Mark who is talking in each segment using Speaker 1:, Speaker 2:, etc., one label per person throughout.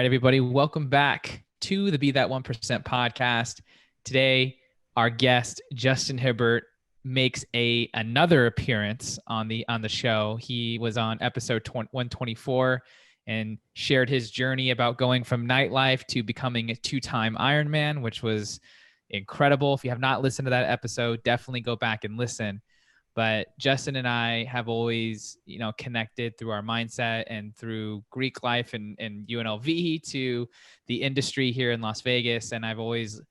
Speaker 1: right, everybody, welcome back to the Be That 1% podcast. Today, our guest, Justin Hibbert, makes another appearance on the show. He was on episode 124 and shared his journey about going from nightlife to becoming a 2-time Ironman, which was incredible. If you have not listened to that episode, definitely go back and listen. But Justin and I have always, connected through our mindset and through Greek life and UNLV to the industry here in Las Vegas. And I've always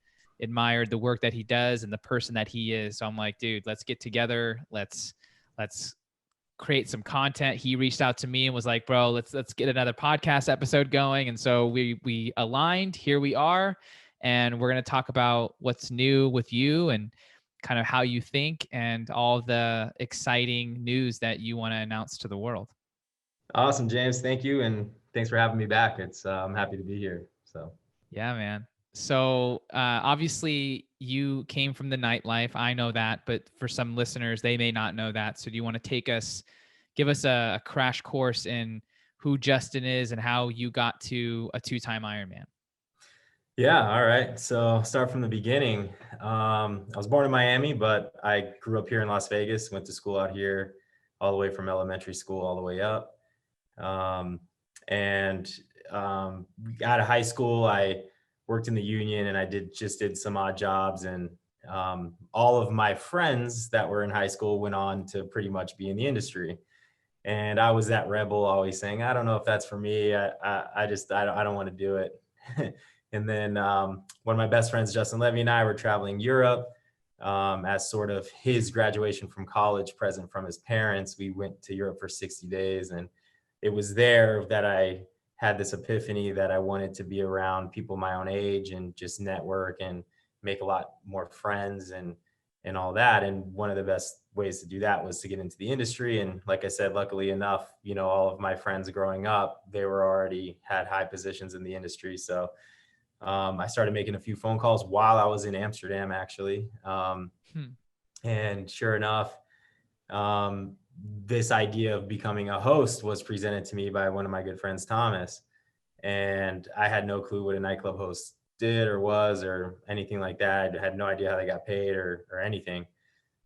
Speaker 1: admired the work that he does and the person that he is. So I'm like, dude, let's get together. Let's create some content. He reached out to me and was like, bro, let's get another podcast episode going. And so we aligned. Here we are. And we're going to talk about what's new with you and kind of how you think and all the exciting news that you want to announce to the world.
Speaker 2: Awesome, James. Thank you. And thanks for having me back. I'm happy to be here.
Speaker 1: Yeah, man. So obviously you came from the nightlife. I know that, but for some listeners, they may not know that. So do you want to give us a crash course in who Justin is and how you got to a 2-time Ironman?
Speaker 2: Yeah. All right. So start from the beginning. I was born in Miami, but I grew up here in Las Vegas, went to school out here all the way from elementary school all the way up. Out of high school, I worked in the union and I did some odd jobs. And all of my friends that were in high school went on to pretty much be in the industry. And I was that rebel always saying, I don't know if that's for me. I don't want to do it. And then one of my best friends, Justin Levy, and I were traveling Europe as sort of his graduation from college present from his parents. We went to Europe for 60 days. And it was there that I had this epiphany that I wanted to be around people my own age and just network and make a lot more friends and all that. And one of the best ways to do that was to get into the industry. And like I said, luckily enough, all of my friends growing up, they were already had high positions in the industry. So I started making a few phone calls while I was in Amsterdam, actually. And sure enough, this idea of becoming a host was presented to me by one of my good friends, Thomas. And I had no clue what a nightclub host did or was or anything like that. I had no idea how they got paid or anything.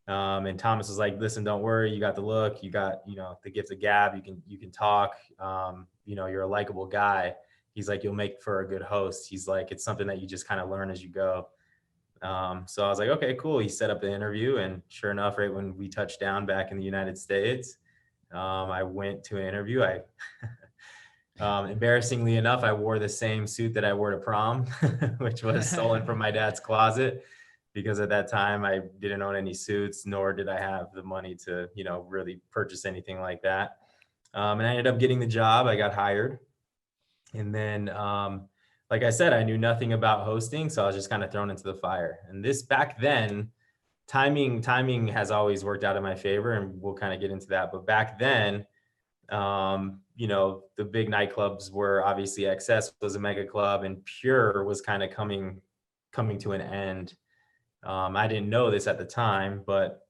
Speaker 2: And Thomas was like, listen, don't worry. You got the look, you got, the gift of gab. You can talk, you're a likable guy. He's like, you'll make for a good host. He's like, it's something that you just kind of learn as you go. So I was like, okay, cool. He set up the interview, and sure enough, right when we touched down back in the United States, I went to an interview. Embarrassingly enough, I wore the same suit that I wore to prom, which was stolen from my dad's closet, because at that time I didn't own any suits, nor did I have the money to, really purchase anything like that. And I ended up getting the job. I got hired. And then, like I said, I knew nothing about hosting, so I was just kind of thrown into the fire. And this back then, timing has always worked out in my favor, and we'll kind of get into that. But back then, the big nightclubs were obviously XS was a mega club, and Pure was kind of coming to an end. I didn't know this at the time, but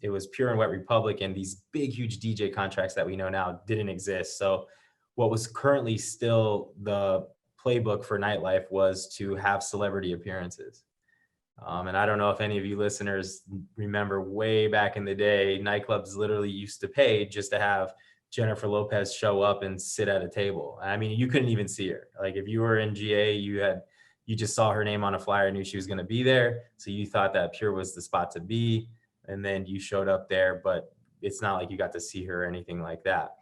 Speaker 2: it was Pure and Wet Republic, and these big, huge DJ contracts that we know now didn't exist. So what was currently still the playbook for nightlife was to have celebrity appearances. And I don't know if any of you listeners remember way back in the day, nightclubs literally used to pay just to have Jennifer Lopez show up and sit at a table. I mean, you couldn't even see her. Like if you were in GA, you just saw her name on a flyer, knew she was going to be there. So you thought that Pure was the spot to be. And then you showed up there, but it's not like you got to see her or anything like that.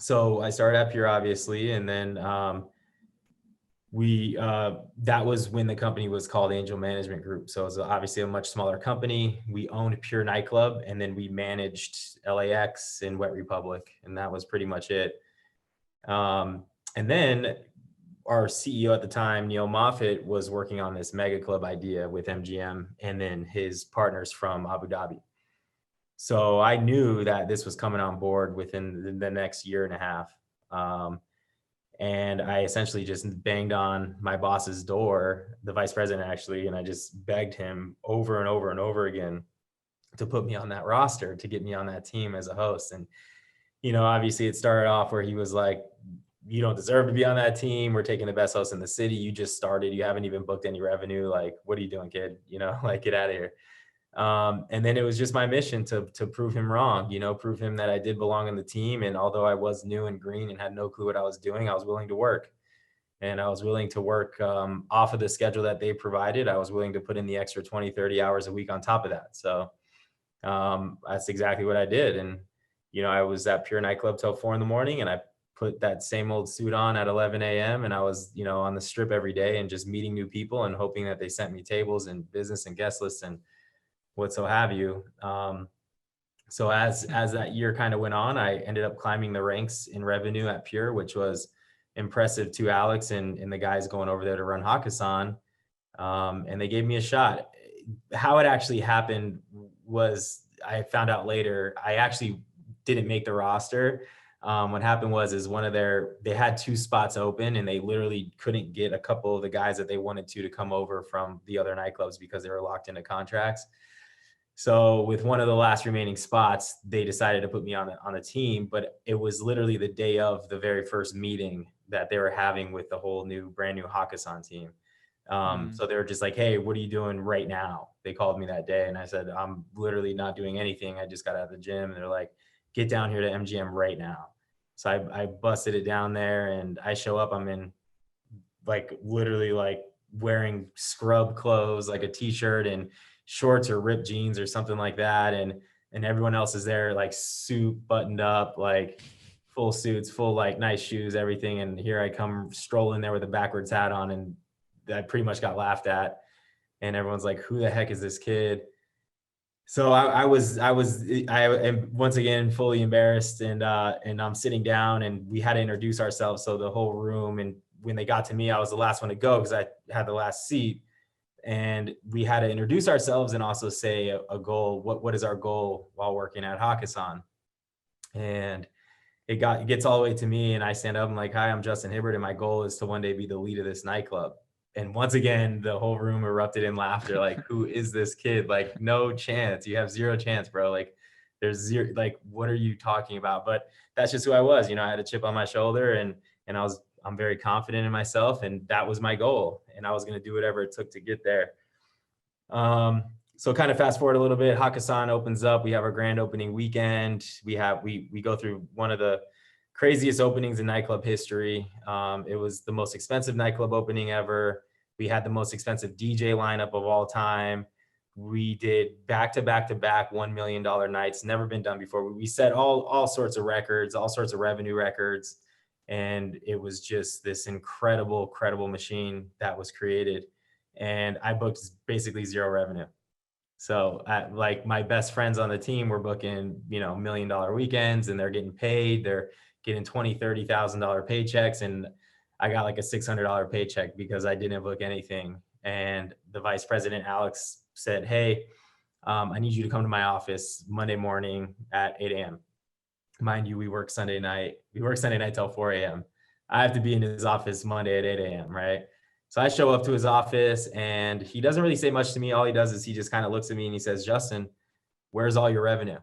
Speaker 2: So I started at Pure, obviously, and then that was when the company was called Angel Management Group. So it was obviously a much smaller company. We owned Pure Nightclub, and then we managed LAX and Wet Republic, and that was pretty much it. And then our CEO at the time, Neil Moffat, was working on this mega club idea with MGM and then his partners from Abu Dhabi. So I knew that this was coming on board within the next year and a half. And I essentially just banged on my boss's door, the vice president actually, and I just begged him over and over and over again to put me on that roster, to get me on that team as a host. And, obviously it started off where he was like, you don't deserve to be on that team. We're taking the best host in the city. You just started. You haven't even booked any revenue. Like, what are you doing, kid? Like, get out of here. And then it was just my mission to prove him wrong, prove him that I did belong on the team. And although I was new and green and had no clue what I was doing, I was willing to work. And I was willing to work off of the schedule that they provided. I was willing to put in the extra 20, 30 hours a week on top of that. So that's exactly what I did. And, I was at Pure Nightclub till 4 a.m. and I put that same old suit on at 11 a.m. And I was, on the strip every day and just meeting new people and hoping that they sent me tables and business and guest lists and what so have you. So as that year kind of went on, I ended up climbing the ranks in revenue at Pure, which was impressive to Alex and the guys going over there to run Hakkasan. And they gave me a shot. How it actually happened was, I found out later, I actually didn't make the roster. What happened was they had 2 spots open and they literally couldn't get a couple of the guys that they wanted to come over from the other nightclubs because they were locked into contracts. So with one of the last remaining spots, they decided to put me on the team, but it was literally the day of the very first meeting that they were having with the whole brand new Hakkasan team. So they were just like, hey, what are you doing right now? They called me that day and I said, I'm literally not doing anything. I just got out of the gym. And they're like, get down here to MGM right now. So I busted it down there and I show up, I'm in literally wearing scrub clothes, like a t-shirt and shorts or ripped jeans or something like that. And everyone else is there, suit buttoned up, full suits, full, nice shoes, everything. And here I come strolling there with a backwards hat on. And I pretty much got laughed at. And everyone's like, who the heck is this kid? So I am once again fully embarrassed and I'm sitting down and we had to introduce ourselves. So the whole room, and when they got to me, I was the last one to go because I had the last seat. And we had to introduce ourselves and also say a goal. What is our goal while working at Hakkasan? And it gets all the way to me and I stand up. I'm like, hi, I'm Justin Hibbert. And my goal is to one day be the lead of this nightclub. And once again, the whole room erupted in laughter. Like, who is this kid? Like, no chance. You have zero chance, bro. Like, there's zero, what are you talking about? But that's just who I was. I had a chip on my shoulder and I'm very confident in myself, and that was my goal. And I was going to do whatever it took to get there. So kind of fast forward a little bit, Hakkasan opens up. We have our grand opening weekend. We go through one of the craziest openings in nightclub history. It was the most expensive nightclub opening ever. We had the most expensive DJ lineup of all time. We did back-to-back $1 million nights, never been done before. We set all sorts of records, all sorts of revenue records. And it was just this incredible machine that was created. And I booked basically zero revenue. So my best friends on the team were booking, $1 million weekends and they're getting paid. They're getting $20,000, $30,000 paychecks. And I got a $600 paycheck because I didn't book anything. And the vice president, Alex, said, hey, I need you to come to my office Monday morning at 8 a.m. Mind you, we work Sunday night. We work Sunday night till 4 a.m. I have to be in his office Monday at 8 a.m., right? So I show up to his office and he doesn't really say much to me. All he does is he just kind of looks at me and he says, Justin, where's all your revenue?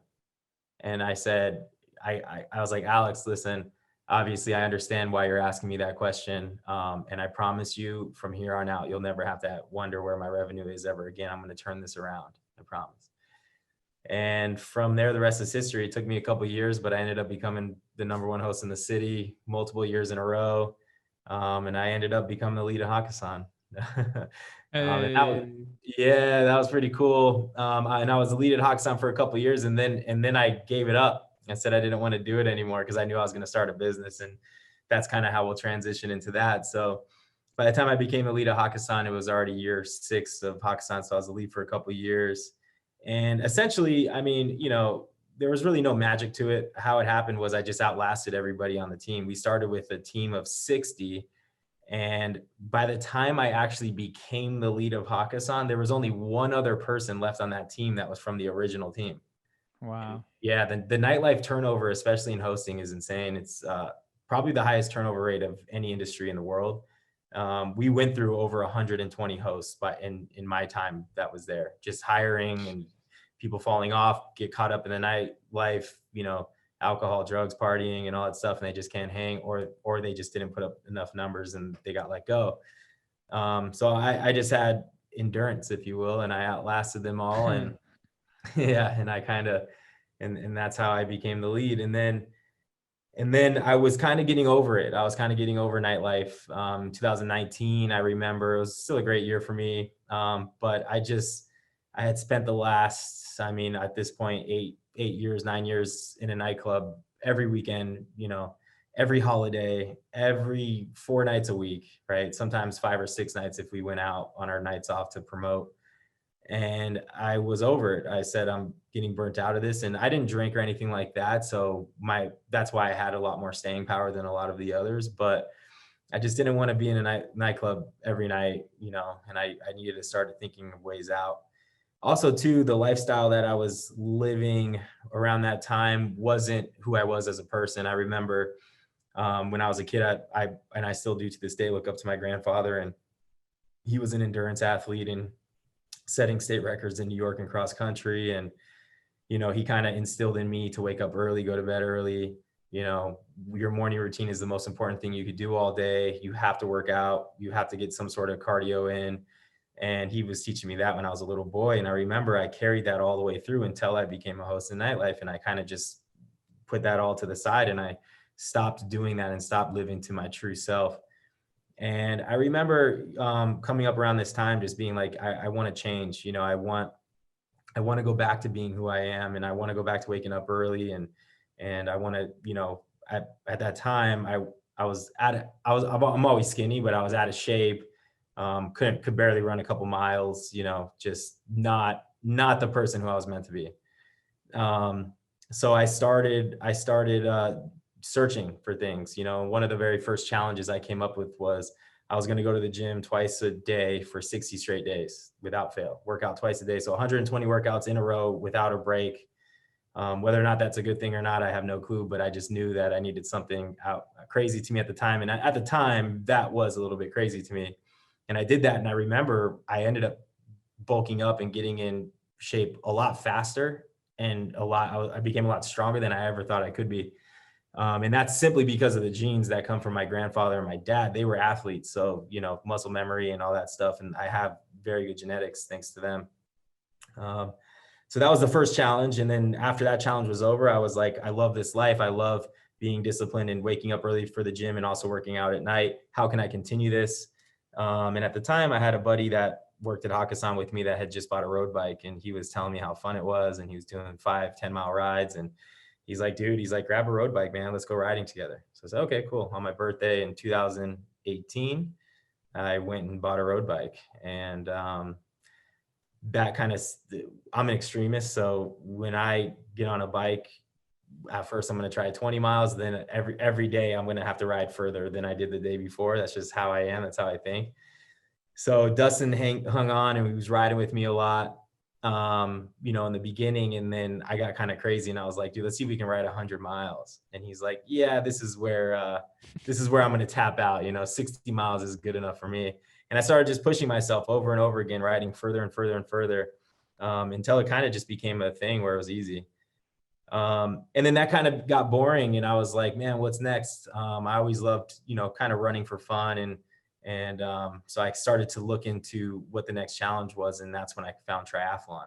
Speaker 2: And I said, I was like, Alex, listen, obviously I understand why you're asking me that question. And I promise you from here on out, you'll never have to wonder where my revenue is ever again. I'm going to turn this around. I promise. And from there, the rest is history. It took me a couple of years, but I ended up becoming the #1 host in the city multiple years in a row. And I ended up becoming the lead of Hakkasan. That was pretty cool. And I was the lead at Hakkasan for a couple of years, and then I gave it up. I said I didn't want to do it anymore because I knew I was going to start a business, and that's kind of how we'll transition into that. So by the time I became the lead of Hakkasan, it was already year 6 of Hakkasan. So I was the lead for a couple of years. And essentially, I mean, there was really no magic to it. How it happened was I just outlasted everybody on the team. We started with a team of 60. And by the time I actually became the lead of Hakkasan, there was only one other person left on that team that was from the original team.
Speaker 1: Wow.
Speaker 2: Yeah, the nightlife turnover, especially in hosting, is insane. It's probably the highest turnover rate of any industry in the world. We went through over 120 hosts in my time that was there, just hiring and people falling off, get caught up in the nightlife, alcohol, drugs, partying, and all that stuff, and they just can't hang, or they just didn't put up enough numbers and they got let go. So I just had endurance, if you will, and I outlasted them all. And yeah, and I kind of, and that's how I became the lead. And then I was kind of getting over it. I was kind of getting over nightlife. 2019, I remember, it was still a great year for me. But I had spent the last, I mean, at this point, 8 years, 9 years in a nightclub every weekend, every holiday, every 4 nights a week, right? Sometimes 5 or 6 nights if we went out on our nights off to promote. And I was over it. I said, I'm getting burnt out of this. And I didn't drink or anything like that. So that's why I had a lot more staying power than a lot of the others. But I just didn't want to be in a nightclub every night, and I needed to start thinking of ways out. Also, too, the lifestyle that I was living around that time wasn't who I was as a person. I remember when I was a kid, and I still do to this day, look up to my grandfather, and he was an endurance athlete and setting state records in New York and cross country. And, he kind of instilled in me to wake up early, go to bed early. Your morning routine is the most important thing you could do all day. You have to work out. You have to get some sort of cardio in. And he was teaching me that when I was a little boy. And I remember I carried that all the way through until I became a host in nightlife. And I kind of just put that all to the side, and I stopped doing that and stopped living to my true self. And I remember coming up around this time, just being like, I want to change. I want to go back to being who I am, and I want to go back to waking up early. And I want to, at that time, I'm always skinny, but I was out of shape. Could barely run a couple miles, just not the person who I was meant to be. So I started searching for things. One of the very first challenges I came up with was I was going to go to the gym twice a day for 60 straight days without fail, work out twice a day. So 120 workouts in a row without a break. Whether or not that's a good thing or not, I have no clue, but I just knew that I needed something out crazy to me at the time. And at the time, that was a little bit crazy to me. And I did that. And I remember I ended up bulking up and getting in shape a lot faster, and I became a lot stronger than I ever thought I could be. And that's simply because of the genes that come from my grandfather and my dad. They were athletes. So, muscle memory and all that stuff. And I have very good genetics thanks to them. So that was the first challenge. And then after that challenge was over, I was like, I love this life. I love being disciplined and waking up early for the gym and also working out at night. How can I continue this? And at the time I had a buddy that worked at Hakkasan with me that had just bought a road bike, and he was telling me how fun it was. And he was doing 5-10 mile rides. And he's like, dude, grab a road bike, man. Let's go riding together. So I said, okay, cool. On my birthday in 2018, I went and bought a road bike. And that kind of, I'm an extremist. So when I get on a bike, at first I'm going to try 20 miles. Then every day I'm going to have to ride further than I did the day before. That's just how I am. That's how I think. So Dustin hung on, and he was riding with me a lot, in the beginning. And then I got kind of crazy, and I was like, dude, let's see if we can ride 100 miles. And he's like, yeah, this is where I'm going to tap out. 60 miles is good enough for me. And I started just pushing myself over and over again, riding further and further and further, until it kind of just became a thing where it was easy. And then that kind of got boring, and I was like, man, what's next? I always loved, kind of running for fun. And so I started to look into what the next challenge was. And that's when I found triathlon.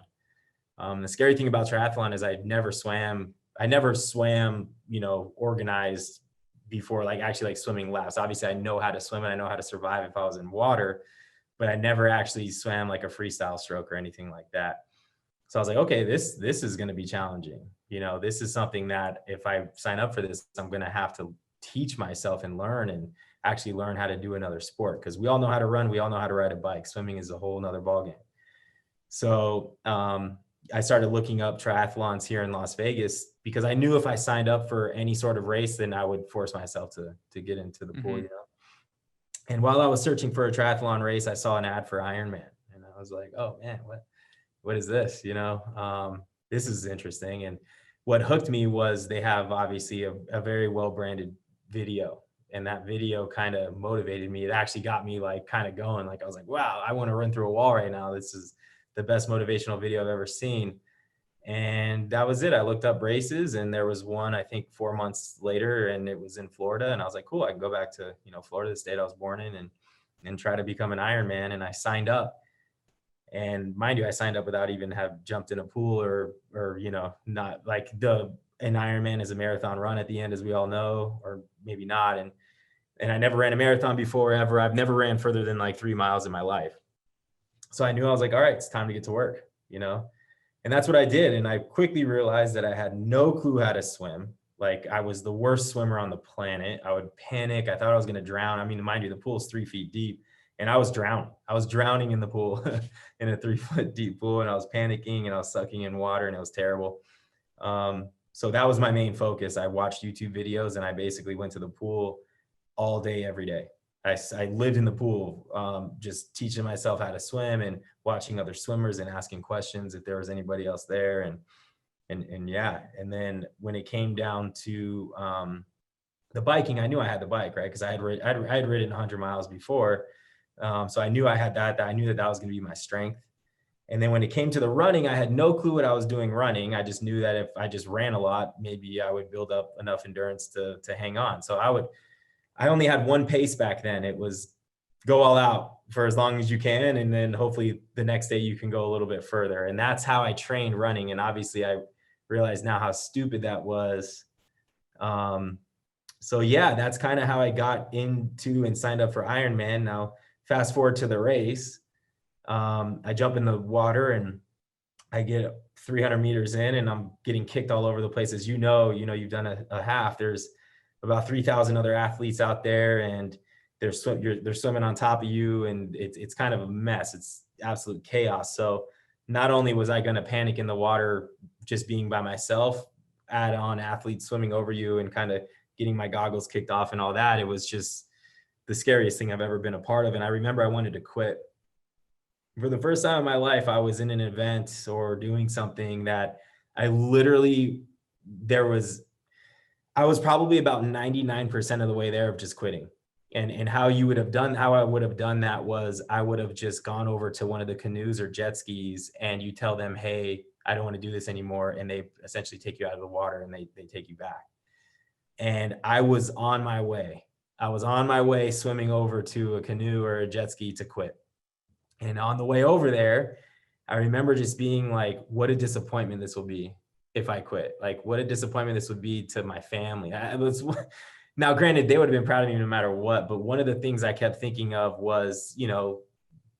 Speaker 2: The scary thing about triathlon is I never swam, organized before, like swimming laps. Obviously I know how to swim and I know how to survive if I was in water, but I never actually swam like a freestyle stroke or anything like that. So I was like, okay, this is going to be challenging. This is something that if I sign up for this, I'm going to have to teach myself and learn, and actually learn how to do another sport. Cause we all know how to run. We all know how to ride a bike. Swimming is a whole nother ballgame. So, I started looking up triathlons here in Las Vegas, because I knew if I signed up for any sort of race, then I would force myself to get into the pool, And while I was searching for a triathlon race, I saw an ad for Ironman, and I was like, oh man, what is this? This is interesting. And what hooked me was they have obviously a very well-branded video, and that video kind of motivated me. It actually got me like kind of going. Like I was like, wow, I want to run through a wall right now. This is the best motivational video I've ever seen. And that was it. I looked up races, and there was one, I think 4 months later, and it was in Florida. And I was like, cool, I can go back to, Florida, the state I was born in, and try to become an Ironman. And I signed up. And mind you, I signed up without even have jumped in a pool or, not like an Ironman is a marathon run at the end, as we all know, or maybe not. And I never ran a marathon before ever. I've never ran further than like 3 miles in my life. So I knew, I was like, all right, it's time to get to work, And that's what I did. And I quickly realized that I had no clue how to swim. Like, I was the worst swimmer on the planet. I would panic. I thought I was going to drown. I mean, mind you, the pool's 3 feet deep, and I was drowning. I was drowning in the pool in a 3 foot deep pool. And I was panicking, and I was sucking in water, and it was terrible. So that was my main focus. I watched YouTube videos, and I basically went to the pool all day, every day. I lived in the pool, just teaching myself how to swim and watching other swimmers and asking questions if there was anybody else there. And yeah. And then when it came down to the biking, I knew I had the bike, right? Because I had ridden 100 miles before. So I knew I had that. I knew that was going to be my strength. And then when it came to the running, I had no clue what I was doing running. I just knew that if I just ran a lot, maybe I would build up enough endurance to hang on. So I only had one pace back then. It was go all out for as long as you can. And then hopefully the next day you can go a little bit further. And that's how I trained running. And obviously I realize now how stupid that was. So yeah, that's kind of how I got into and signed up for Ironman. Now, fast forward to the race. I jump in the water and I get 300 meters in, and I'm getting kicked all over the place. As you've done a half. There's about 3,000 other athletes out there, and they're swimming on top of you, and it's kind of a mess. It's absolute chaos. So not only was I going to panic in the water just being by myself, add on athletes swimming over you and kind of getting my goggles kicked off and all that, it was just the scariest thing I've ever been a part of. And I remember I wanted to quit. For the first time in my life, I was in an event or doing something that I was probably about 99% of the way there of just quitting. And how I would have done that was I would have just gone over to one of the canoes or jet skis, and you tell them, hey, I don't want to do this anymore. And they essentially take you out of the water, and they take you back. And I was on my way. Swimming over to a canoe or a jet ski to quit. And on the way over there, I remember just being like, what a disappointment this will be if I quit. Like, what a disappointment this would be to my family. Now, granted, they would have been proud of me no matter what. But one of the things I kept thinking of was,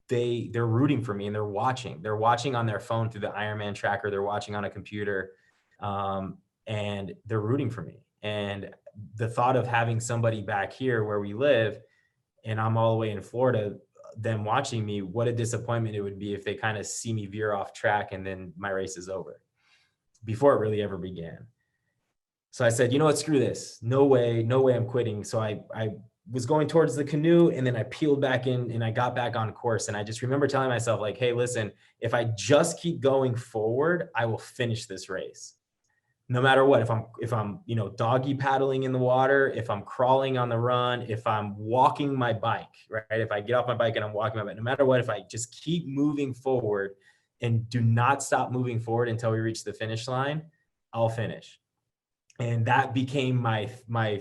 Speaker 2: they're rooting for me, and they're watching. They're watching on their phone through the Ironman tracker. They're watching on a computer, and they're rooting for me. And the thought of having somebody back here where we live, and I'm all the way in Florida, them watching me, what a disappointment it would be if they kind of see me veer off track and then my race is over before it really ever began. So I said, you know what, screw this. No way I'm quitting. So I was going towards the canoe, and then I peeled back in and I got back on course. And I just remember telling myself, like, hey, listen, if I just keep going forward, I will finish this race. No matter what, if I'm doggy paddling in the water, if I'm crawling on the run, if I'm walking my bike, right? If I get off my bike and I'm walking my bike, no matter what, if I just keep moving forward and do not stop moving forward until we reach the finish line, I'll finish. And that became my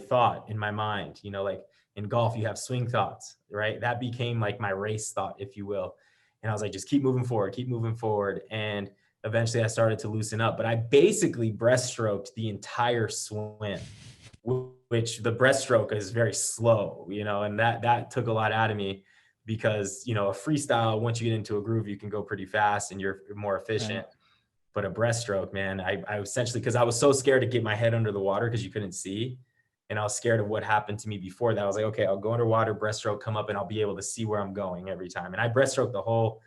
Speaker 2: thought in my mind. Like in golf, you have swing thoughts, right? That became like my race thought, if you will. And I was like, just keep moving forward. And eventually I started to loosen up, but I basically breaststroked the entire swim, which the breaststroke is very slow, and that took a lot out of me because, a freestyle, once you get into a groove, you can go pretty fast and you're more efficient. Right. But a breaststroke, man, I essentially, because I was so scared to get my head under the water because you couldn't see. And I was scared of what happened to me before that. I was like, okay, I'll go underwater, breaststroke, come up, and I'll be able to see where I'm going every time. And I breaststroked the whole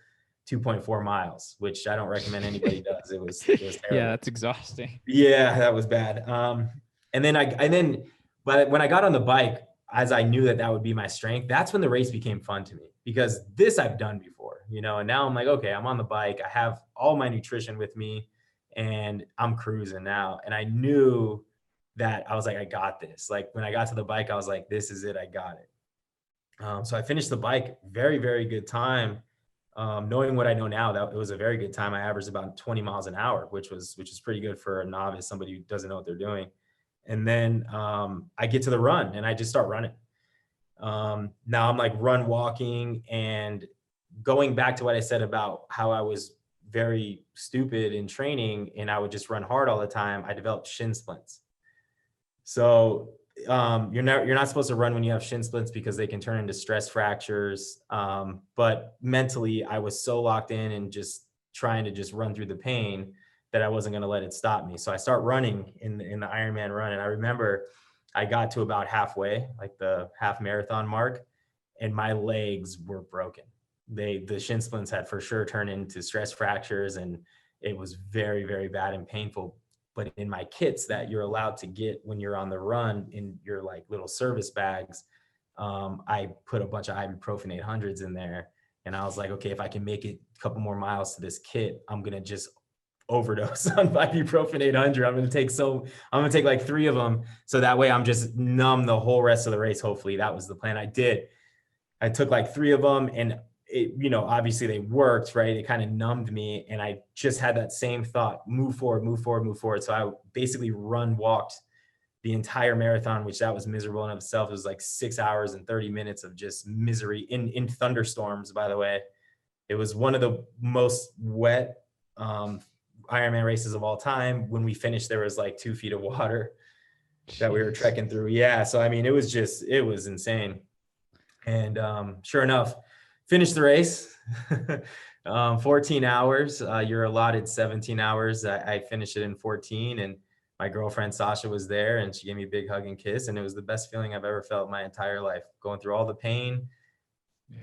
Speaker 2: 2.4 miles, which I don't recommend anybody does. It was terrible.
Speaker 1: Yeah, that's exhausting.
Speaker 2: Yeah, that was bad. But when I got on the bike, as I knew that would be my strength, that's when the race became fun to me, because this I've done before, and now I'm like, okay, I'm on the bike. I have all my nutrition with me and I'm cruising now. And I knew that I was like, I got this. Like when I got to the bike, I was like, this is it. I got it. So I finished the bike, very, very good time. Knowing what I know now, that it was a very good time. I averaged about 20 miles an hour, which is pretty good for a novice, somebody who doesn't know what they're doing. And then I get to the run and I just start running. Now I'm like run walking, and going back to what I said about how I was very stupid in training and I would just run hard all the time, I developed shin splints. So you're not supposed to run when you have shin splints because they can turn into stress fractures. But mentally, I was so locked in and just trying to just run through the pain that I wasn't going to let it stop me. So I start running in the Ironman run, and I remember I got to about halfway, like the half marathon mark, and my legs were broken. The shin splints had for sure turned into stress fractures, and it was very, very bad and painful. But in my kits that you're allowed to get when you're on the run in your like little service bags, I put a bunch of ibuprofen 800s in there. And I was like, okay, if I can make it a couple more miles to this kit, I'm going to just overdose on ibuprofen 800. I'm going to take like 3 of them. So that way I'm just numb the whole rest of the race. Hopefully that was the plan. I took like 3 of them, and it, obviously they worked, right? It kind of numbed me, and I just had that same thought, move forward, move forward, move forward. So I basically walked the entire marathon, which that was miserable in itself. It was like 6 hours and 30 minutes of just misery in thunderstorms, by the way. It was one of the most wet Ironman races of all time. When we finished, there was like 2 feet of water that we were trekking through. Yeah. So, I mean, it was insane. And sure enough, finished the race. 14 hours. You're allotted 17 hours. I finished it in 14, and my girlfriend Sasha was there, and she gave me a big hug and kiss, and it was the best feeling I've ever felt in my entire life. Going through all the pain,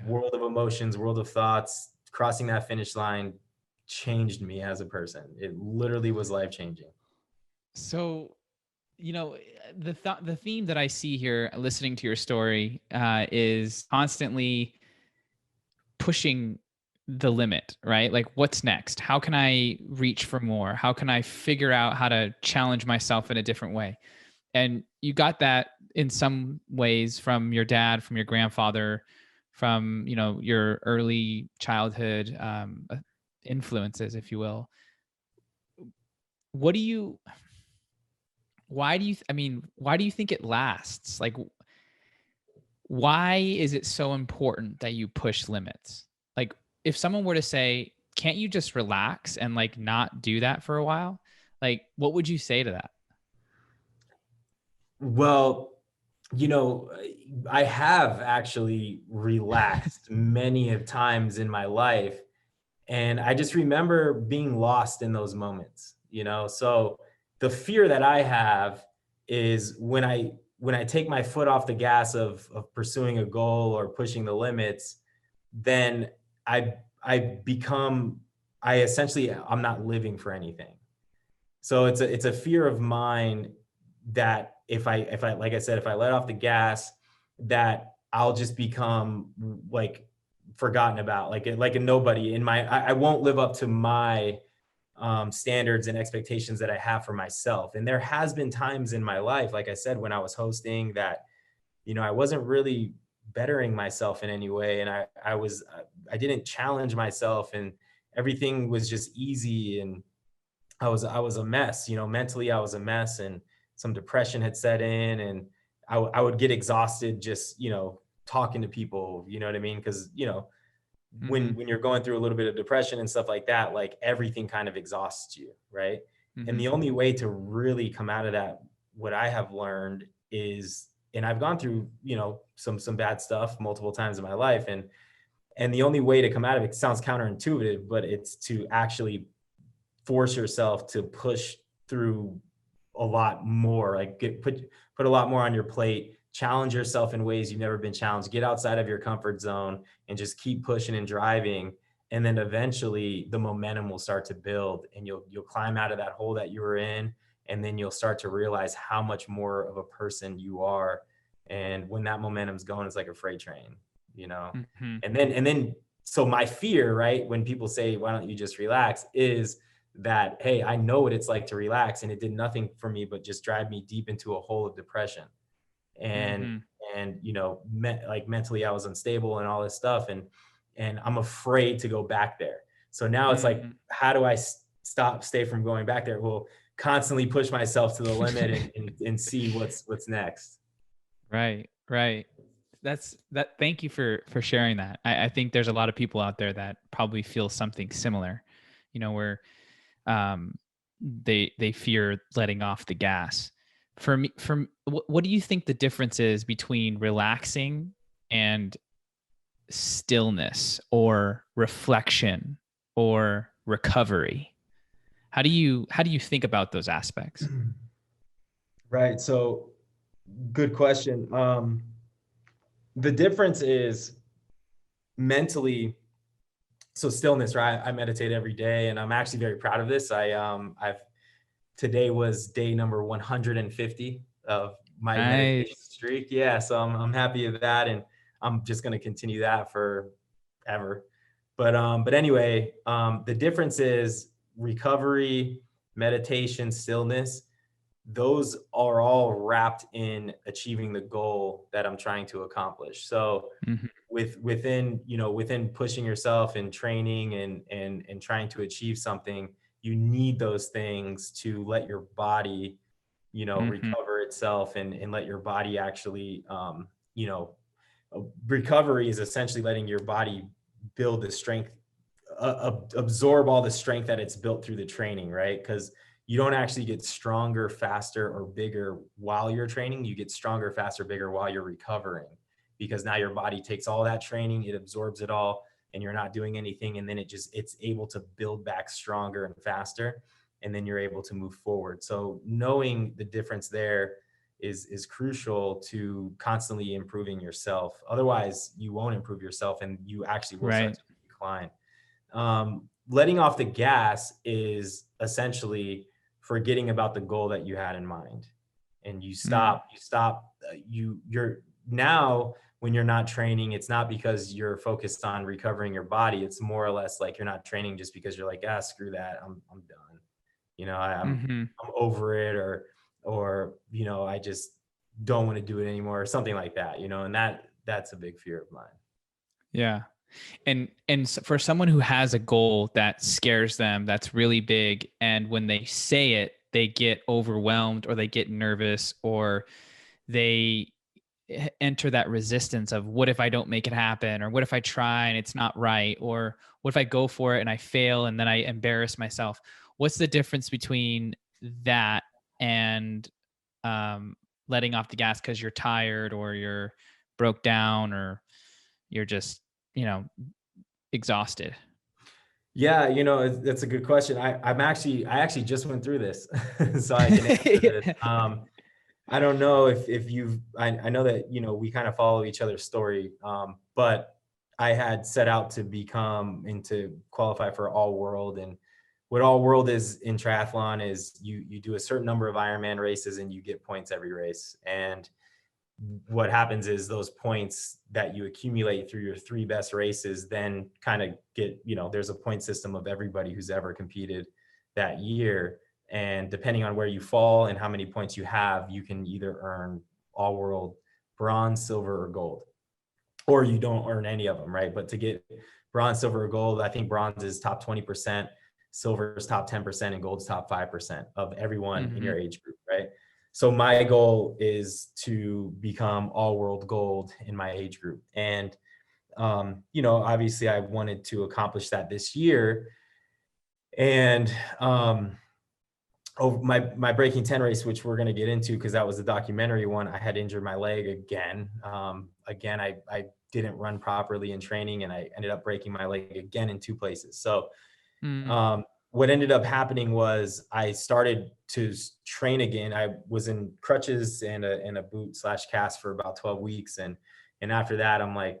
Speaker 2: world of emotions, world of thoughts, crossing that finish line changed me as a person. It literally was life-changing.
Speaker 1: So, the theme that I see here, listening to your story, is constantly pushing the limit, right? Like, what's next? How can I reach for more? How can I figure out how to challenge myself in a different way? And you got that in some ways from your dad, from your grandfather, from, your early childhood influences, if you will. Why do you think it lasts? Like, why is it so important that you push limits? Like, if someone were to say, can't you just relax and like not do that for a while? Like, what would you say to that?
Speaker 2: Well, I have actually relaxed many of times in my life. And I just remember being lost in those moments, So the fear that I have is when I take my foot off the gas of pursuing a goal or pushing the limits, then I'm not living for anything. So it's a fear of mine that if I like I said, if I let off the gas, that I'll just become like forgotten about, like a nobody in I won't live up to my standards and expectations that I have for myself. And there has been times in my life, like I said, when I was hosting, that I wasn't really bettering myself in any way, and I didn't challenge myself, and everything was just easy, and I was a mess, mentally I was a mess, and some depression had set in, and I would get exhausted just, talking to people, you know what I mean? Cause when you're going through a little bit of depression and stuff like that, like everything kind of exhausts you. Right. And the only way to really come out of that, what I have learned is, and I've gone through, some bad stuff multiple times in my life. And the only way to come out of it sounds counterintuitive, but it's to actually force yourself to push through a lot more, like put a lot more on your plate, challenge yourself in ways you've never been challenged, get outside of your comfort zone, and just keep pushing and driving. And then eventually the momentum will start to build, and you'll climb out of that hole that you were in. And then you'll start to realize how much more of a person you are. And when that momentum's going, it's like a freight train, and then, so my fear, right, when people say, why don't you just relax, is that, hey, I know what it's like to relax, and it did nothing for me but just drive me deep into a hole of depression. And mentally I was unstable and all this stuff. and I'm afraid to go back there. So now it's like,
Speaker 1: Mm.
Speaker 2: how do I stay from going back there? Well, constantly push myself to the limit and see what's next.
Speaker 1: Right, right. Thank you for sharing that. I think there's a lot of people out there that probably feel something similar, where um, they fear letting off the gas. For me, what do you think the difference is between relaxing and stillness or reflection or recovery? How do you think about those aspects?
Speaker 2: Right. So good question. The difference is mentally. So stillness, right? I meditate every day, and I'm actually very proud of this. Today was day number 150 of my meditation
Speaker 1: Nice.
Speaker 2: streak. Yeah, so I'm happy of that, and I'm just going to continue that forever. But anyway, the difference is recovery, meditation, stillness. Those are all wrapped in achieving the goal that I'm trying to accomplish. So
Speaker 1: Mhm.
Speaker 2: within pushing yourself and training and trying to achieve something, you need those things to let your body
Speaker 1: Mhm.
Speaker 2: recover itself and let your body actually recovery is essentially letting your body build the strength, absorb all the strength that it's built through the training, right? Because you don't actually get stronger, faster, or bigger while you're training. You get stronger, faster, bigger while you're recovering, because now your body takes all that training, it absorbs it all, and you're not doing anything. And then it's able to build back stronger and faster. And then you're able to move forward. So knowing the difference there is crucial to constantly improving yourself. Otherwise, you won't improve yourself and you actually will start
Speaker 1: Right.
Speaker 2: to decline. Letting off the gas is essentially forgetting about the goal that you had in mind, and
Speaker 1: Mm.
Speaker 2: you're now, when you're not training, it's not because you're focused on recovering your body. It's more or less like you're not training just because you're like, screw that, I'm done.
Speaker 1: Mhm.
Speaker 2: I'm over it, or I just don't want to do it anymore, or something like that. And that's a big fear of mine.
Speaker 1: Yeah. And for someone who has a goal that scares them, that's really big, and when they say it, they get overwhelmed or they get nervous or they enter that resistance of what if I don't make it happen, or what if I try and it's not right, or what if I go for it and I fail and then I embarrass myself? What's the difference between that and um, letting off the gas because you're tired or you're broke down or you're just you know exhausted?
Speaker 2: Yeah, that's a good question. I actually just went through this, so I can answer this. I don't know if I know that, we kind of follow each other's story. But I had set out to become and to qualify for all world. And what all world is in triathlon is you do a certain number of Ironman races and you get points every race. And what happens is those points that you accumulate through your three best races then kind of there's a point system of everybody who's ever competed that year. And depending on where you fall and how many points you have, you can either earn all world bronze, silver, or gold, or you don't earn any of them, right? But to get bronze, silver, or gold, I think bronze is top 20%, silver is top 10%, and gold's top 5% of everyone in
Speaker 1: Hmm.
Speaker 2: your age group, right? So my goal is to become all world gold in my age group. And, obviously I wanted to accomplish that this year. And, over my breaking 10 race, which we're going to get into, because that was the documentary one, I had injured my leg again. I didn't run properly in training, and I ended up breaking my leg again in two places. So
Speaker 1: Mm.
Speaker 2: what ended up happening was I started to train again. I was in crutches and a boot / cast for about 12 weeks. And after that, I'm like,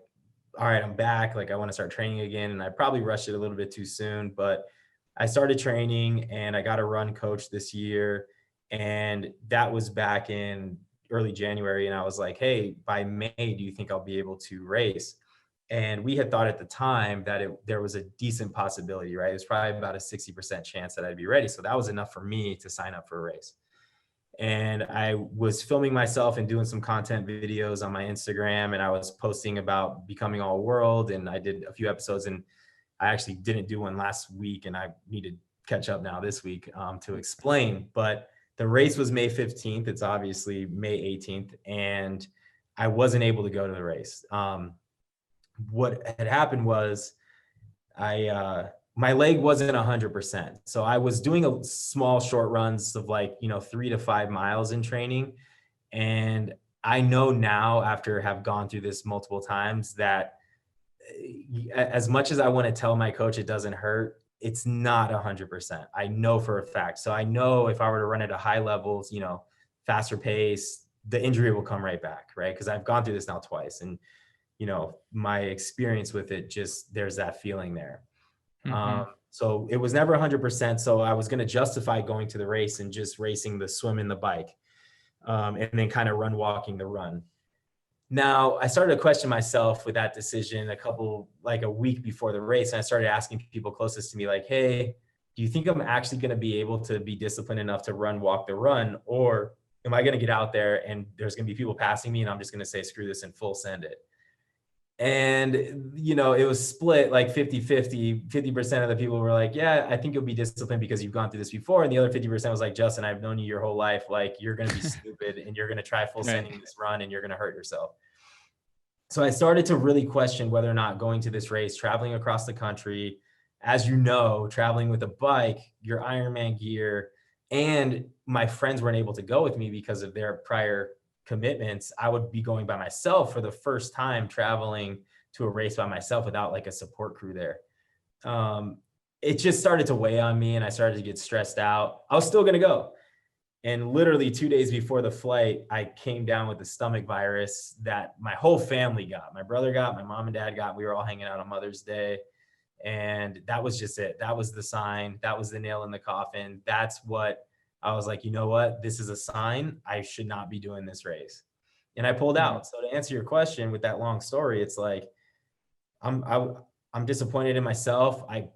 Speaker 2: all right, I'm back. Like, I want to start training again. And I probably rushed it a little bit too soon, but I started training and I got a run coach this year. And that was back in early January. And I was like, hey, by May, do you think I'll be able to race? And we had thought at the time that there was a decent possibility, right? It was probably about a 60% chance that I'd be ready. So that was enough for me to sign up for a race. And I was filming myself and doing some content videos on my Instagram, and I was posting about becoming all world. And I did a few episodes, and I actually didn't do one last week, and I need to catch up now this week to explain. But the race was May 15th. It's obviously May 18th. And I wasn't able to go to the race. What had happened was my leg wasn't 100%. So I was doing a small short runs of like, 3 to 5 miles in training. And I know now, after have gone through this multiple times, that as much as I want to tell my coach it doesn't hurt, it's not 100%. I know for a fact. So I know if I were to run at a high levels, faster pace, the injury will come right back, right? Because I've gone through this now twice, and my experience with it, just there's that feeling there. So it was never 100%. So I was going to justify going to the race and just racing the swim and the bike, and then kind of walking the run. Now I started to question myself with that decision a week before the race. And I started asking people closest to me, like, hey, do you think I'm actually going to be able to be disciplined enough to walk the run? Or am I going to get out there and there's going to be people passing me and I'm just going to say, screw this and full send it? And, it was split like 50-50. 50% of the people were like, yeah, I think you'll be disciplined because you've gone through this before. And the other 50% was like, Justin, I've known you your whole life. Like, you're going to be stupid and you're going to try full sending this run and you're going to hurt yourself. So I started to really question whether or not going to this race, traveling across the country, as traveling with a bike, your Ironman gear, and my friends weren't able to go with me because of their prior commitments. I would be going by myself for the first time, traveling to a race by myself without like a support crew there. It just started to weigh on me and I started to get stressed out. I was still going to go. And literally 2 days before the flight, I came down with the stomach virus that my whole family got. My brother got, my mom and dad got. We were all hanging out on Mother's Day. And that was just it. That was the sign. That was the nail in the coffin. That's what I was like, you know what? This is a sign. I should not be doing this race. And I pulled out. So to answer your question with that long story, it's like, I'm disappointed in myself. I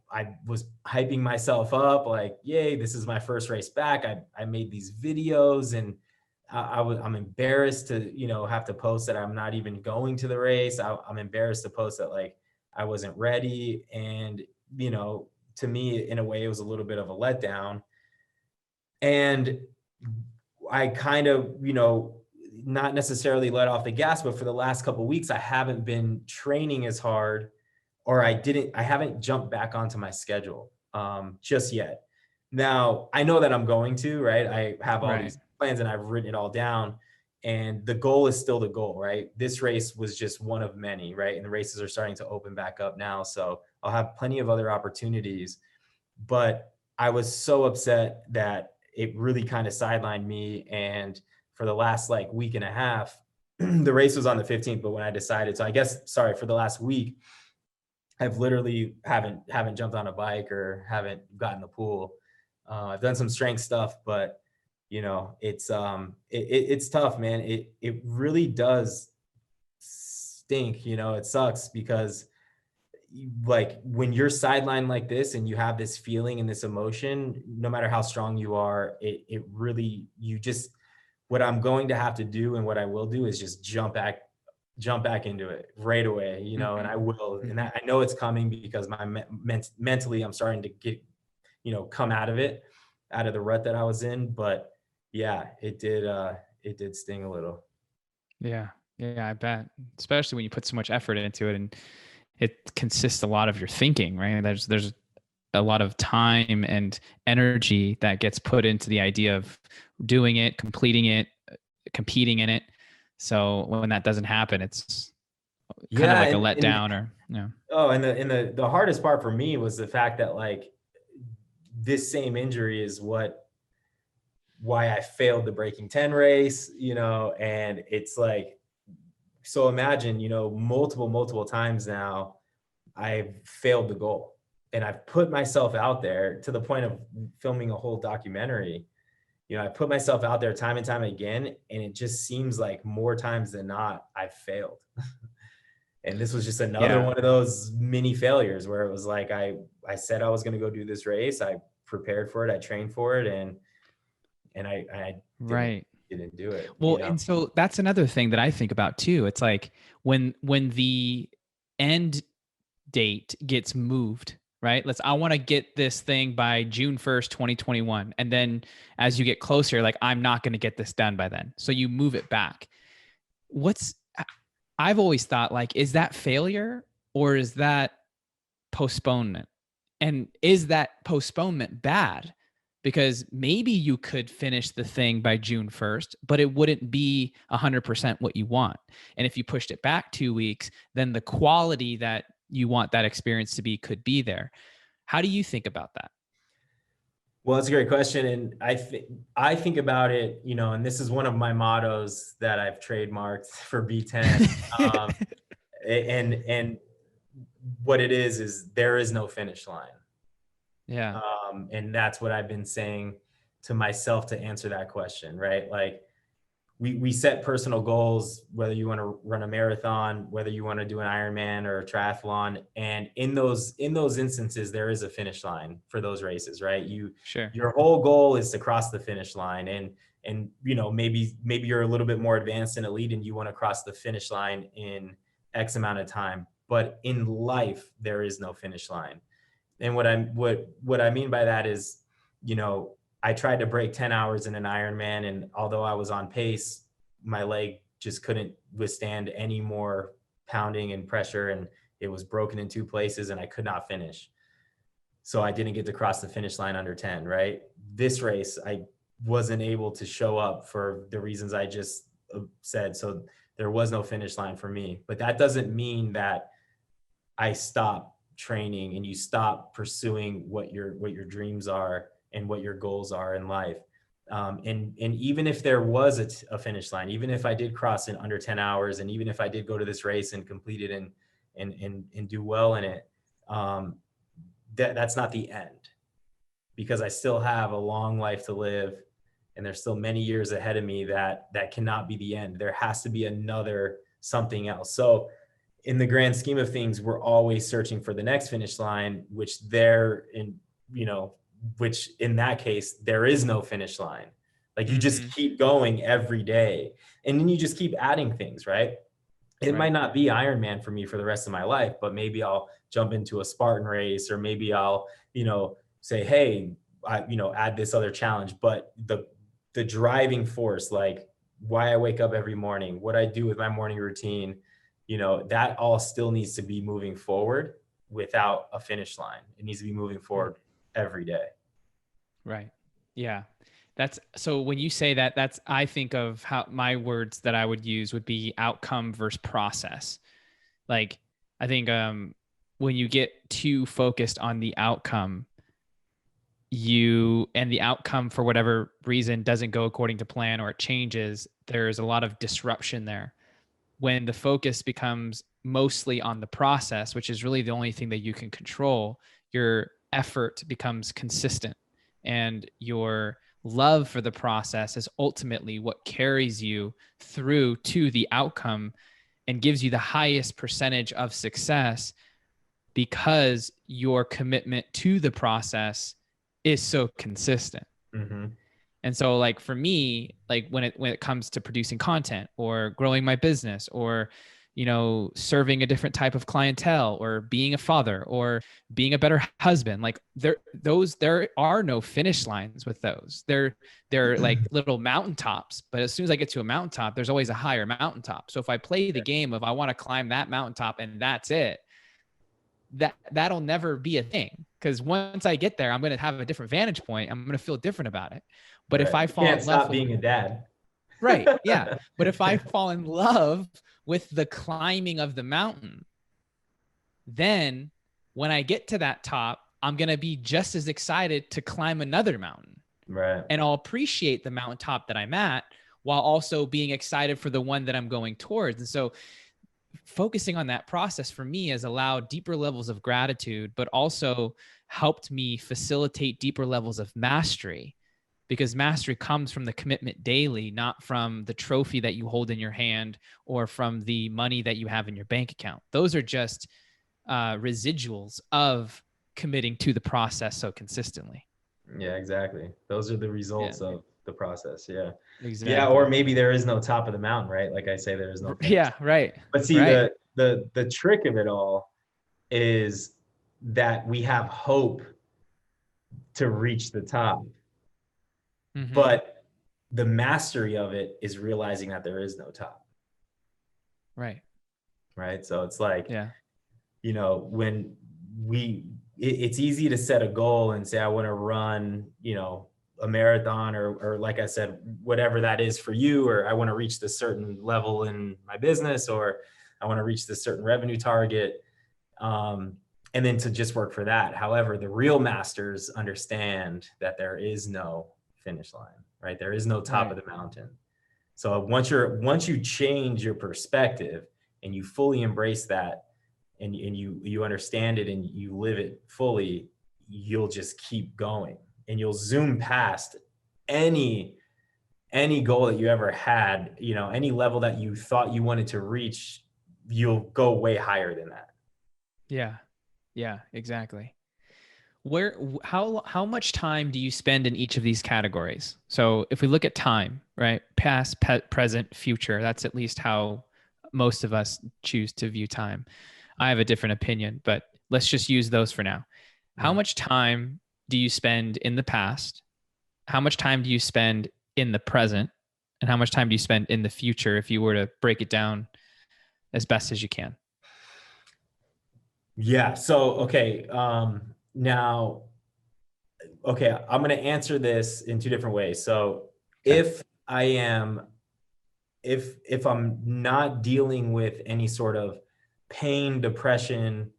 Speaker 2: was hyping myself up like, yay, this is my first race back. I made these videos and I'm embarrassed to, have to post that I'm not even going to the race. I'm embarrassed to post that like I wasn't ready. And, to me, in a way, it was a little bit of a letdown. And I kind of, not necessarily let off the gas, but for the last couple of weeks, I haven't been training as hard, or I haven't jumped back onto my schedule just yet. Now I know that I'm going to, right? I have all these plans and I've written it all down, and the goal is still the goal, right? This race was just one of many, right? And the races are starting to open back up now. So I'll have plenty of other opportunities, but I was so upset that it really kind of sidelined me. And for the last like week and a half, the race was on the 15th, but when I decided, so I guess, sorry, for the last week, I've literally haven't jumped on a bike or haven't gotten the pool. I've done some strength stuff, but it's tough, man. It really does stink. It sucks because like when you're sidelined like this and you have this feeling and this emotion, no matter how strong you are, it really, what I'm going to have to do and what I will do is just jump back into it right away, and I will. And I know it's coming because mentally I'm starting to get, come out of the rut that I was in. But yeah, it did sting a little.
Speaker 1: Yeah, I bet. Especially when you put so much effort into it and it consists a lot of your thinking, right? There's a lot of time and energy that gets put into the idea of doing it, completing it, competing in it. So when that doesn't happen, it's kind of like a letdown
Speaker 2: Oh, and the hardest part for me was the fact that like this same injury is why I failed the Breaking 10 race, and it's like, so imagine, multiple times now I've failed the goal, and I've put myself out there to the point of filming a whole documentary. I put myself out there time and time again, and it just seems like more times than not, I've failed. And this was just another one of those mini failures where it was like, I said I was going to go do this race. I prepared for it. I trained for it. And I
Speaker 1: Right.
Speaker 2: didn't do it,
Speaker 1: Well, and so that's another thing that I think about too. It's like when the end date gets moved, right? I want to get this thing by June 1st, 2021. And then as you get closer, like, I'm not going to get this done by then. So you move it back. I've always thought, like, is that failure or is that postponement? And is that postponement bad? Because maybe you could finish the thing by June 1st, but it wouldn't be 100% what you want. And if you pushed it back 2 weeks, then the quality that you want that experience to be could be there. How do you think about that?
Speaker 2: Well, that's a great question. And I think about it, and this is one of my mottos that I've trademarked for B10. And what it is there is no finish line.
Speaker 1: Yeah.
Speaker 2: And that's what I've been saying to myself to answer that question, right? Like, we set personal goals, whether you want to run a marathon, whether you want to do an Ironman or a triathlon. And in those instances, there is a finish line for those races, right?
Speaker 1: Sure.
Speaker 2: Your whole goal is to cross the finish line. And maybe you're a little bit more advanced and elite and you want to cross the finish line in X amount of time. But in life, there is no finish line. And what I mean by that is, I tried to break 10 hours in an Ironman, and although I was on pace, my leg just couldn't withstand any more pounding and pressure, and it was broken in 2 places and I could not finish. So I didn't get to cross the finish line under 10, right? This race, I wasn't able to show up for the reasons I just said. So there was no finish line for me, but that doesn't mean that I stop training and you stop pursuing what your dreams are and what your goals are in life. And even if there was a finish line, even if I did cross in under 10 hours, and even if I did go to this race and complete it and do well in it, that's not the end, because I still have a long life to live and there's still many years ahead of me that cannot be the end. There has to be another something else. So in the grand scheme of things, we're always searching for the next finish line, which in that case, there is no finish line. Like, you just keep going every day, and then you just keep adding things, right? It might not be Ironman for me for the rest of my life, but maybe I'll jump into a Spartan race, or maybe I'll, say, hey, add this other challenge. But the driving force, like why I wake up every morning, what I do with my morning routine, that all still needs to be moving forward without a finish line. It needs to be moving forward every day.
Speaker 1: Right. Yeah. So when you say that, I think of how my words that I would use would be outcome versus process. Like, I think when you get too focused on the outcome, and the outcome for whatever reason doesn't go according to plan, or it changes, there's a lot of disruption there. When the focus becomes mostly on the process, which is really the only thing that you can control, your effort becomes consistent, and your love for the process is ultimately what carries you through to the outcome and gives you the highest percentage of success, because your commitment to the process is so consistent.
Speaker 2: Mm-hmm.
Speaker 1: And so, like, for me, like when it comes to producing content or growing my business, or serving a different type of clientele, or being a father, or being a better husband, like there are no finish lines with those. They're like little mountaintops, but as soon as I get to a mountaintop, there's always a higher mountaintop. So if I play the game of I want to climb that mountaintop and that's it, that'll never be a thing, because once I get there, I'm going to have a different vantage point. I'm going to feel different about it. But if I fall in love with
Speaker 2: being a dad.
Speaker 1: Right. Yeah. But if I fall in love with the climbing of the mountain, then when I get to that top, I'm going to be just as excited to climb another mountain.
Speaker 2: Right.
Speaker 1: And I'll appreciate the mountaintop that I'm at while also being excited for the one that I'm going towards. And so focusing on that process for me has allowed deeper levels of gratitude, but also helped me facilitate deeper levels of mastery, because mastery comes from the commitment daily, not from the trophy that you hold in your hand or from the money that you have in your bank account. Those are just residuals of committing to the process so consistently.
Speaker 2: Yeah, exactly. Those are the results of the process. Yeah. Yeah. Or
Speaker 1: Exactly.
Speaker 2: maybe there is no top of the mountain, right? Like I say, there is no finish.
Speaker 1: Yeah, right.
Speaker 2: But see,
Speaker 1: Right.
Speaker 2: the trick of it all is that we have hope to reach the top,
Speaker 1: Mm-hmm.
Speaker 2: but the mastery of it is realizing that there is no top,
Speaker 1: Right.
Speaker 2: right? So it's like,
Speaker 1: Yeah.
Speaker 2: when it's easy to set a goal and say, I want to run, a marathon or like I said, whatever that is for you, or I want to reach this certain level in my business, or I want to reach this certain revenue target. And then to just work for that. However, the real masters understand that there is no finish line, right? There is no top
Speaker 1: Right.
Speaker 2: of the mountain. So once you change your perspective and you fully embrace that, and you understand it and you live it fully, you'll just keep going and you'll zoom past any goal that you ever had, any level that you thought you wanted to reach, you'll go way higher than that.
Speaker 1: Yeah. Yeah, exactly. How much time do you spend in each of these categories? So if we look at time, right? Past, present, future, that's at least how most of us choose to view time. I have a different opinion, but let's just use those for now. How much time do you spend in the past? How much time do you spend in the present? And how much time do you spend in the future if you were to break it down as best as you can?
Speaker 2: Yeah. So, okay. Now, okay, I'm going to answer this in two different ways. So
Speaker 1: Okay.
Speaker 2: if I'm not dealing with any sort of pain, depression,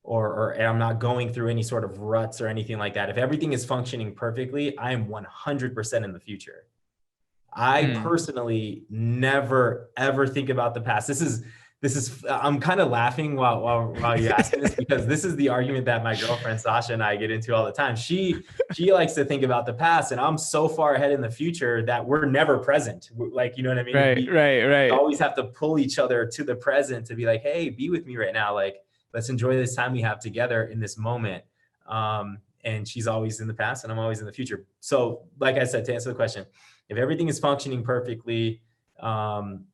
Speaker 2: or I'm not going through any sort of ruts or anything like that, if everything is functioning perfectly, I am 100% in the future. I
Speaker 1: Mm,
Speaker 2: personally never ever think about the past. I'm kind of laughing while you ask me this, because this is the argument that my girlfriend Sasha and I get into all the time. She likes to think about the past, and I'm so far ahead in the future that we're never present. Like, you know what I mean?
Speaker 1: right, right,
Speaker 2: We
Speaker 1: right.
Speaker 2: always have to pull each other to the present to be like, hey, be with me right now. Like, let's enjoy this time we have together in this moment. And she's always in the past and I'm always in the future. So like I said, to answer the question, if everything is functioning perfectly, and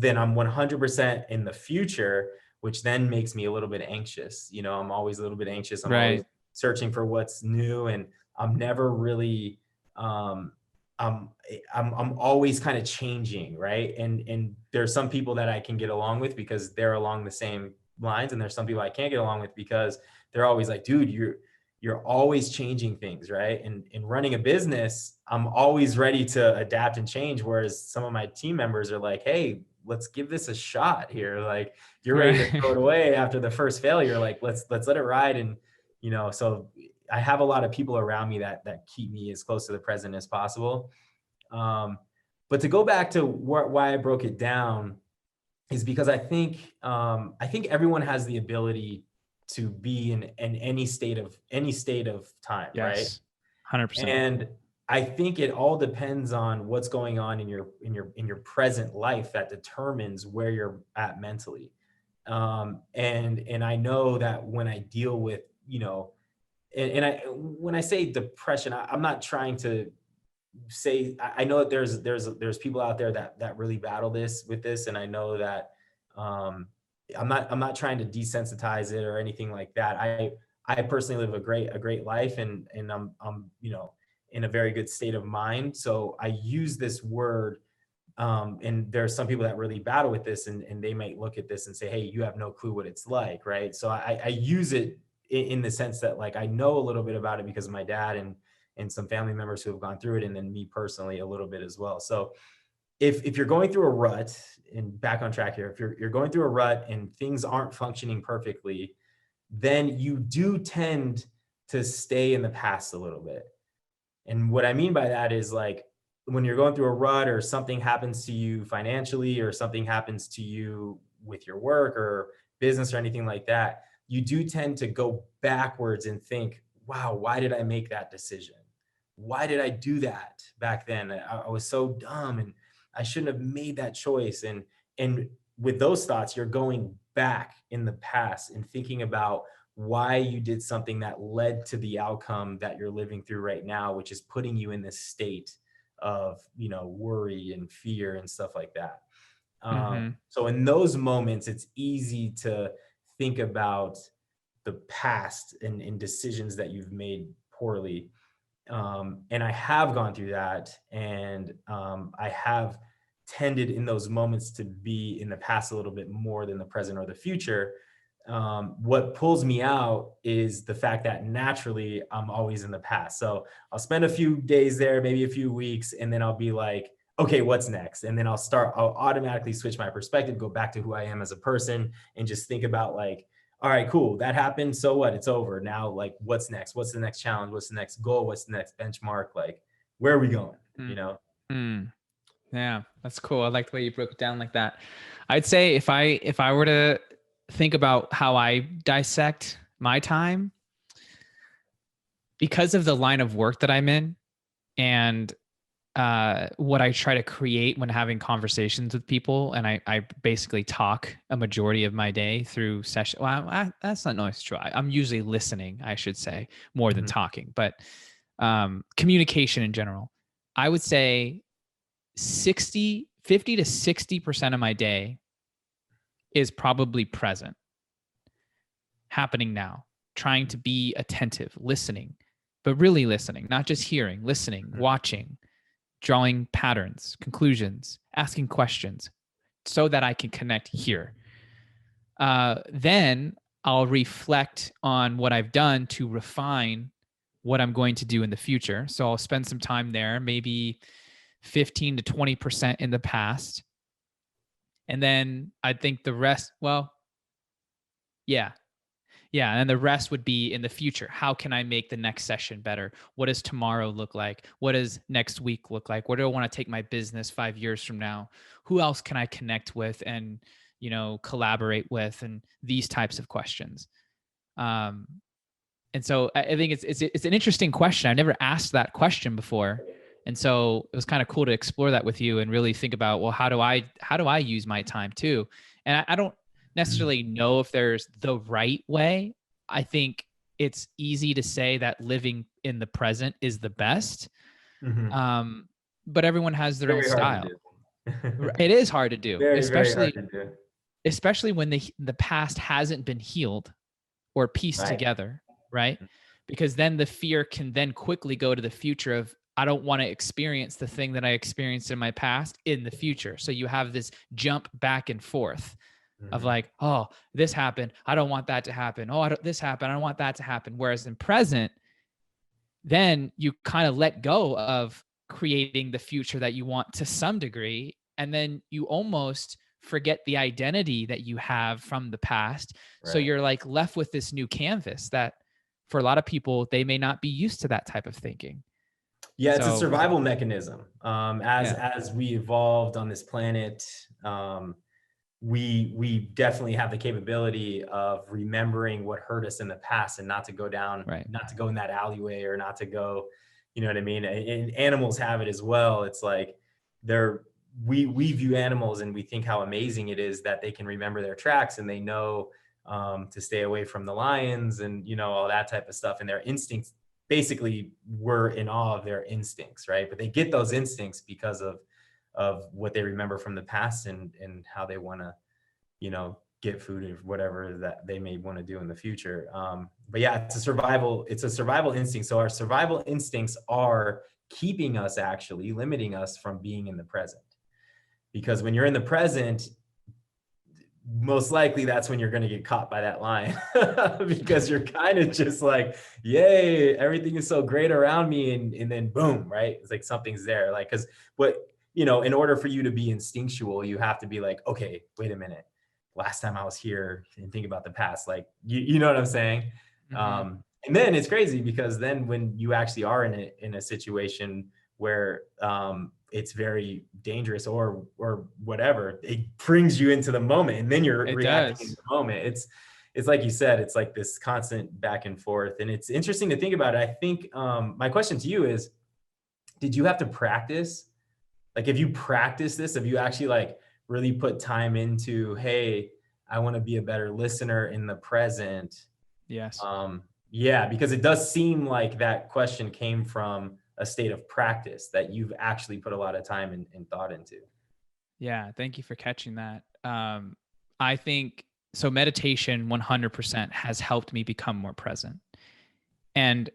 Speaker 2: then I'm 100% in the future, which then makes me a little bit anxious. I'm always a little bit anxious. I'm always
Speaker 1: Right.
Speaker 2: searching for what's new, and I'm never really, I'm always kind of changing, right? And there's some people that I can get along with because they're along the same lines, and there's some people I can't get along with because they're always like, dude, you're always changing things, right? And in running a business, I'm always ready to adapt and change. Whereas some of my team members are like, hey, let's give this a shot here. Like, you're ready to
Speaker 1: Right.
Speaker 2: throw it away after the first failure. Like, let's let it ride. And, so I have a lot of people around me that keep me as close to the present as possible. But to go back to why I broke it down is because I think everyone has the ability to be in any state of time, right?
Speaker 1: Yes. 100%.
Speaker 2: And I think it all depends on what's going on in your present life that determines where you're at mentally. And I know that when I deal with, and when I say depression, I'm not trying to say, I know that there's people out there that really battle with this. And I know that, I'm not trying to desensitize it or anything like that. I personally live a great life, and I'm in a very good state of mind. So I use this word, and there are some people that really battle with this, and they might look at this and say, hey, you have no clue what it's like, right? So I use it in the sense that, like, I know a little bit about it because of my dad and some family members who have gone through it, and then me personally a little bit as well. So if you're going through a rut, and back on track here, if you're going through a rut and things aren't functioning perfectly, then you do tend to stay in the past a little bit. And what I mean by that is, like, when you're going through a rut, or something happens to you financially, or something happens to you with your work or business or anything like that, you do tend to go backwards and think, wow, why did I make that decision? Why did I do that back then? I was so dumb, and I shouldn't have made that choice. And with those thoughts, you're going back in the past and thinking about why you did something that led to the outcome that you're living through right now, which is putting you in this state of, worry and fear and stuff like that.
Speaker 1: Mm-hmm.
Speaker 2: So in those moments, it's easy to think about the past and decisions that you've made poorly. And I have gone through that, and I have tended in those moments to be in the past a little bit more than the present or the future. What pulls me out is the fact that naturally I'm always in the past. So I'll spend a few days there, maybe a few weeks, and then I'll be like, okay, what's next? And then I'll automatically switch my perspective, go back to who I am as a person, and just think about like, all right, cool, that happened. So what? It's over. Now, like, what's next? What's the next challenge? What's the next goal? What's the next benchmark? Like, where are we going?
Speaker 1: Mm-hmm. Yeah, that's cool. I like the way you broke it down like that. I'd say if I were to think about how I dissect my time, because of the line of work that I'm in and what I try to create when having conversations with people, and I basically talk a majority of my day through session. Well, that's not always true. I'm usually listening, I should say, more than talking, but communication in general. I would say 50 to 60% of my day is probably present, happening now, trying to be attentive, listening, but really listening, not just hearing, listening, watching, drawing patterns, conclusions, asking questions so that I can connect here. Then I'll reflect on what I've done to refine what I'm going to do in the future. So I'll spend some time there, maybe 15 to 20% in the past. And then I think the rest, well, yeah. Yeah. And the rest would be in the future. How can I make the next session better? What does tomorrow look like? What does next week look like? Where do I want to take my business 5 years from now? Who else can I connect with and, collaborate with, and these types of questions. And so I think it's an interesting question. I've never asked that question before. And so it was kind of cool to explore that with you and really think about, well, how do I use my time too? And I don't necessarily know if there's the right way. I think it's easy to say that living in the present is the best. But everyone has their own style. It is hard to do,
Speaker 2: Very hard to do.
Speaker 1: Especially when the past hasn't been healed or pieced together, right? Because then the fear can then quickly go to the future of, I don't want to experience the thing that I experienced in my past in the future. So you have this jump back and forth of like, oh, this happened, I don't want that to happen. Oh, this happened, I don't want that to happen. Whereas in present, then you kind of let go of creating the future that you want to some degree. And then you almost forget the identity that you have from the past. Right. So you're like left with this new canvas that for a lot of people, they may not be used to that type of thinking.
Speaker 2: Yeah, it's a survival mechanism. As we evolved on this planet, we definitely have the capability of remembering what hurt us in the past and not to go down, not to go in that alleyway or not to go, you know what I mean? And animals have it as well. It's like we view animals and we think how amazing it is that they can remember their tracks and they know to stay away from the lions and, all that type of stuff. And their instincts, basically, we're in awe of their instincts, right? But they get those instincts because of what they remember from the past and how they want to, get food or whatever that they may want to do in the future. But yeah, it's a survival instinct. So our survival instincts are keeping us, actually limiting us from being in the present. Because when you're in the present, most likely that's when you're going to get caught by that lion because you're kind of just like, yay, everything is so great around me. And then boom, right? It's like something's there. Like, cause in order for you to be instinctual, you have to be like, okay, wait a minute. Last time I was here and think about the past, like, you know what I'm saying? And then it's crazy because then when you actually are in a situation where it's very dangerous or whatever, it brings you into the moment and then you're reacting in the moment. It's like you said, it's like this constant back and forth. And it's interesting to think about it. I think my question to you is, did you have to practice? Like, if you practice this, have you actually like really put time into, hey, I want to be a better listener in the present
Speaker 1: Yes.
Speaker 2: Yeah, because it does seem like that question came from a state of practice that you've actually put a lot of time and thought into.
Speaker 1: Yeah. Thank you for catching that. I think so. Meditation 100% has helped me become more present. And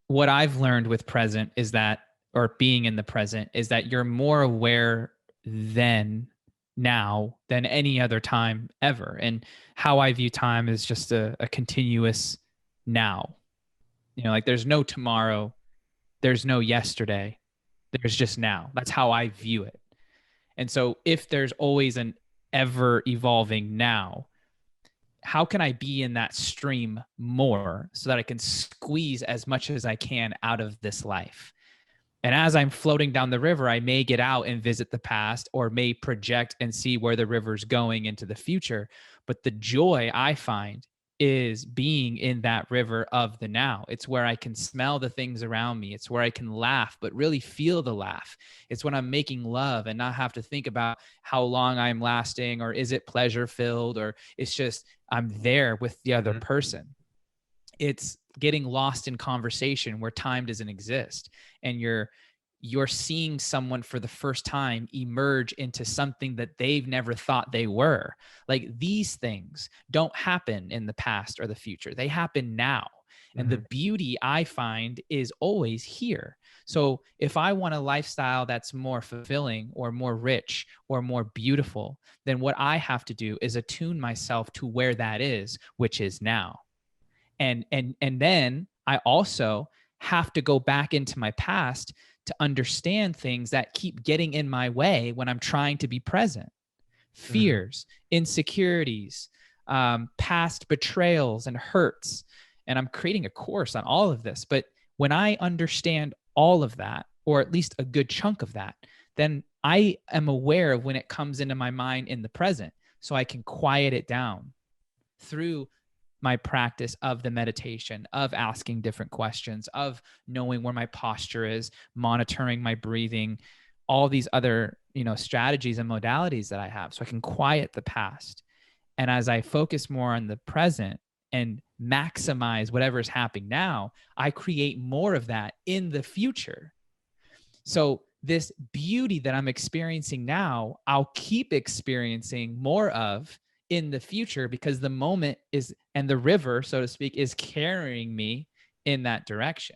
Speaker 1: what I've learned with present is that, or being in the present, is that you're more aware than now than any other time ever. And how I view time is just a continuous now. Like there's no tomorrow, there's no yesterday, there's just now. That's how I view it. And so if there's always an ever evolving now, how can I be in that stream more so that I can squeeze as much as I can out of this life? And as I'm floating down the river, I may get out and visit the past, or may project and see where the river's going into the future. But the joy I find is being in that river of the now. It's where I can smell the things around me. It's where I can laugh, but really feel the laugh. It's when I'm making love and not have to think about how long I'm lasting, or is it pleasure filled, or it's just I'm there with the other person. It's getting lost in conversation where time doesn't exist, and you're seeing someone for the first time emerge into something that they've never thought they were. Like these things don't happen in the past or the future. They happen now. And the beauty I find is always here. So if I want a lifestyle that's more fulfilling or more rich or more beautiful, then what I have to do is attune myself to where that is, which is now. And then I also have to go back into my past to understand things that keep getting in my way when I'm trying to be present. Fears, insecurities, past betrayals and hurts. And I'm creating a course on all of this. But when I understand all of that, or at least a good chunk of that, then I am aware of when it comes into my mind in the present, so I can quiet it down through my practice of the meditation, of asking different questions, of knowing where my posture is, monitoring my breathing, all these other, strategies and modalities that I have, so I can quiet the past. And as I focus more on the present and maximize whatever's happening now, I create more of that in the future. So this beauty that I'm experiencing now, I'll keep experiencing more of in the future, because the moment is, and the river, so to speak, is carrying me in that direction.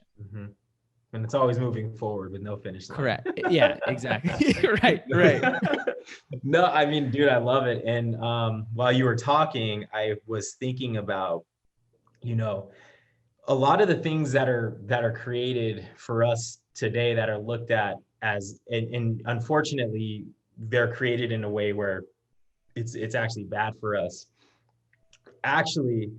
Speaker 2: And it's always moving forward with no finish line.
Speaker 1: Correct. Yeah, exactly. Right.
Speaker 2: No, I mean, dude, I love it. And while you were talking, I was thinking about, a lot of the things that are created for us today that are looked at as, and unfortunately, they're created in a way where it's actually bad for us. Actually,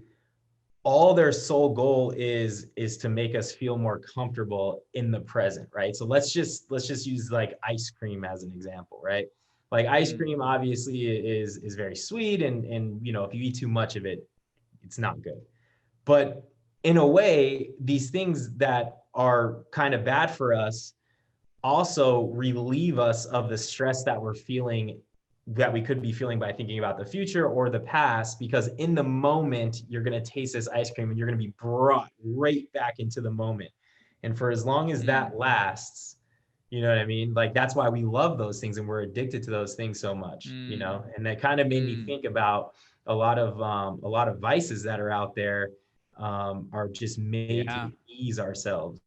Speaker 2: all their sole goal is to make us feel more comfortable in the present, right? So let's just use like ice cream as an example, right? Like ice cream obviously is very sweet, and if you eat too much of it, it's not good. But in a way, these things that are kind of bad for us also relieve us of the stress that we're feeling, that we could be feeling by thinking about the future or the past, because in the moment, you're going to taste this ice cream and you're going to be brought right back into the moment. And for as long as that lasts, you know what I mean? Like, that's why we love those things and we're addicted to those things so much, and that kind of made me think about a lot of vices that are out there, are just made to ease ourselves.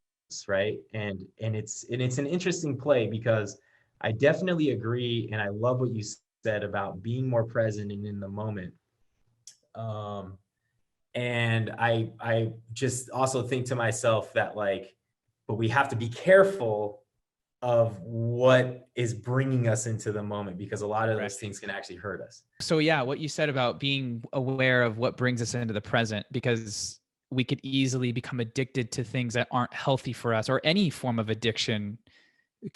Speaker 2: Right. And it's an interesting play, because I definitely agree. And I love what you said about being more present and in the moment. And I just also think to myself that, like, but we have to be careful of what is bringing us into the moment, because a lot of those things can actually hurt us.
Speaker 1: So yeah, what you said about being aware of what brings us into the present, because we could easily become addicted to things that aren't healthy for us, or any form of addiction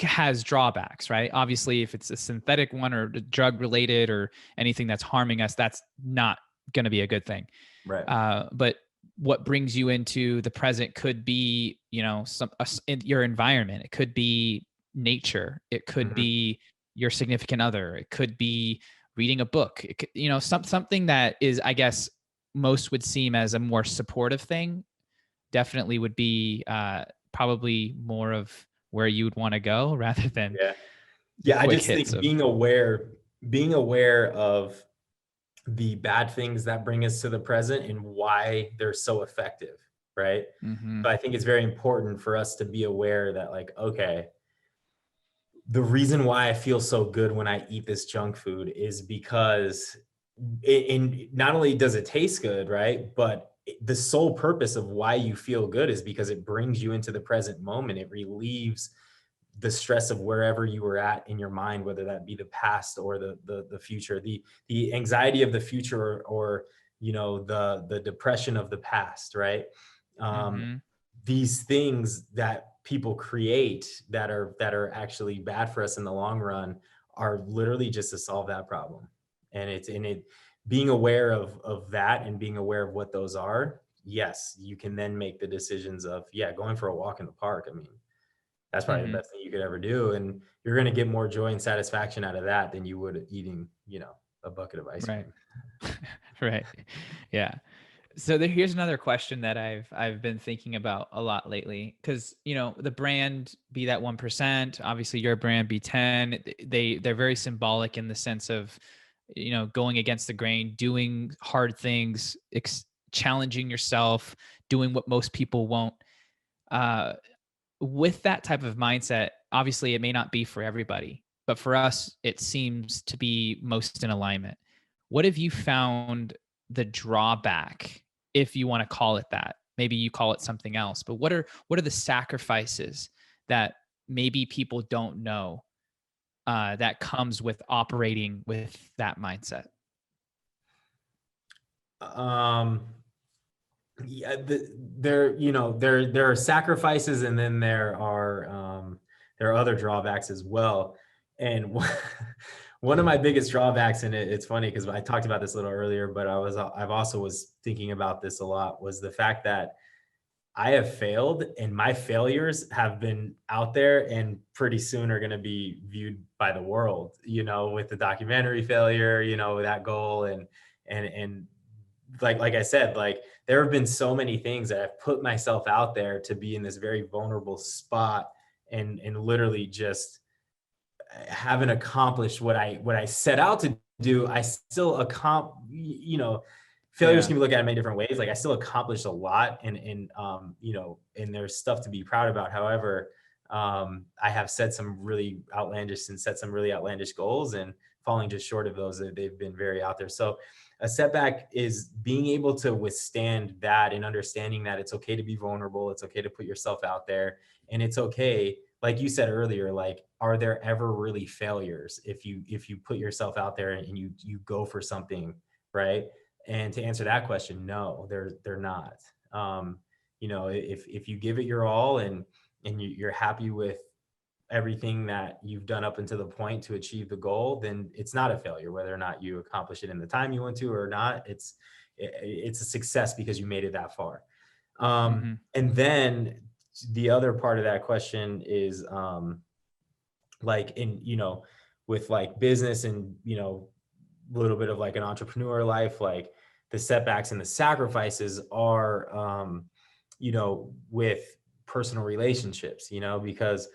Speaker 1: has drawbacks, right? Obviously, if it's a synthetic one or drug related or anything that's harming us, that's not going to be a good thing.
Speaker 2: Right.
Speaker 1: But what brings you into the present could be, your environment. It could be nature. It could be your significant other. It could be reading a book. It could, something that is, I guess, most would seem as a more supportive thing definitely would be probably more of where you would want to go rather than
Speaker 2: Yeah.
Speaker 1: the
Speaker 2: Yeah. I
Speaker 1: quick
Speaker 2: just
Speaker 1: hits
Speaker 2: think
Speaker 1: of.
Speaker 2: being aware of the bad things that bring us to the present and why they're so effective. Right.
Speaker 1: Mm-hmm.
Speaker 2: So I think it's very important for us to be aware that, like, okay, the reason why I feel so good when I eat this junk food is because and not only does it taste good, right? But the sole purpose of why you feel good is because it brings you into the present moment. It relieves the stress of wherever you were at in your mind, whether that be the past or the future, the anxiety of the future, or the depression of the past, right? Um,
Speaker 1: Mm-hmm.
Speaker 2: these things that people create that are actually bad for us in the long run are literally just to solve that problem. And it being aware of that and being aware of what those are, yes, you can then make the decisions of, yeah, going for a walk in the park. I mean, that's probably the
Speaker 1: Mm-hmm.
Speaker 2: best thing you could ever do. And you're going to get more joy and satisfaction out of that than you would eating, a bucket of ice
Speaker 1: Right.
Speaker 2: cream.
Speaker 1: Right. Yeah. So here's another question that I've been thinking about a lot lately, because the brand Be That 1%, obviously your brand B10, they're very symbolic in the sense of going against the grain, doing hard things, challenging yourself, doing what most people won't. Uh, with that type of mindset, obviously it may not be for everybody, but for us, it seems to be most in alignment. What have you found the drawback, if you want to call it that? Maybe you call it something else, but what are the sacrifices that maybe people don't know that comes with operating with that mindset?
Speaker 2: Um, yeah, there are sacrifices, and then there are other drawbacks as well. And one of my biggest drawbacks, and it's funny because I talked about this a little earlier, but I've also was thinking about this a lot, was the fact that I have failed, and my failures have been out there and pretty soon are going to be viewed by the world, with the documentary failure, that goal. And like I said, like, there have been so many things that I've put myself out there to be in this very vulnerable spot, and literally just haven't accomplished what I set out to do. I still failures
Speaker 1: Yeah.
Speaker 2: can be looked at in many different ways. Like, I still accomplished a lot, and there's stuff to be proud about. However, I have set some really outlandish goals, and falling just short of those. They've been very out there. So a setback is being able to withstand that, and understanding that it's okay to be vulnerable. It's okay to put yourself out there, and it's okay, like you said earlier, like, are there ever really failures if you put yourself out there and you go for something, right? And to answer that question, no, they're not. If you give it your all, and you're happy with everything that you've done up until the point to achieve the goal, then it's not a failure. Whether or not you accomplish it in the time you want to or not, it's a success because you made it that far.
Speaker 1: Mm-hmm.
Speaker 2: And then the other part of that question is, like, with like business, and a little bit of like an entrepreneur life, like, the setbacks and the sacrifices are, with personal relationships, because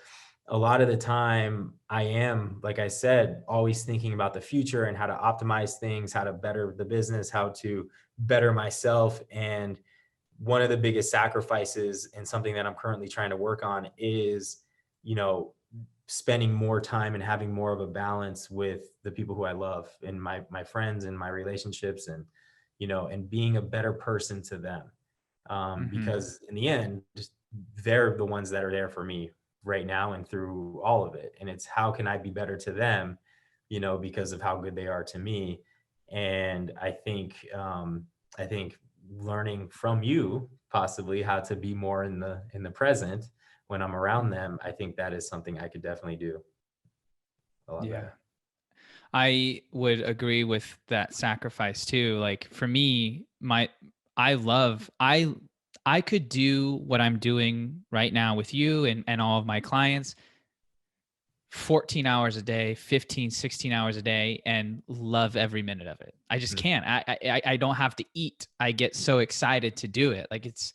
Speaker 2: a lot of the time I am, like I said, always thinking about the future and how to optimize things, how to better the business, how to better myself. And one of the biggest sacrifices, and something that I'm currently trying to work on, is, you know, spending more time and having more of a balance with the people who I love, and my friends and my relationships, and and being a better person to them.
Speaker 1: Mm-hmm.
Speaker 2: Because in the end, just, they're the ones that are there for me right now and through all of it. And it's, how can I be better to them, because of how good they are to me. And I think learning from you, possibly, how to be more in the present when I'm around
Speaker 1: Mm-hmm.
Speaker 2: them, I think that is something I could definitely do a lot
Speaker 1: Yeah.
Speaker 2: better.
Speaker 1: I would agree with that sacrifice too. Like for me, I love I could do what I'm doing right now with you and all of my clients 14 hours a day, 15, 16 hours a day, and love every minute of it. I just can't. I don't have to eat. I get so excited to do it. Like it's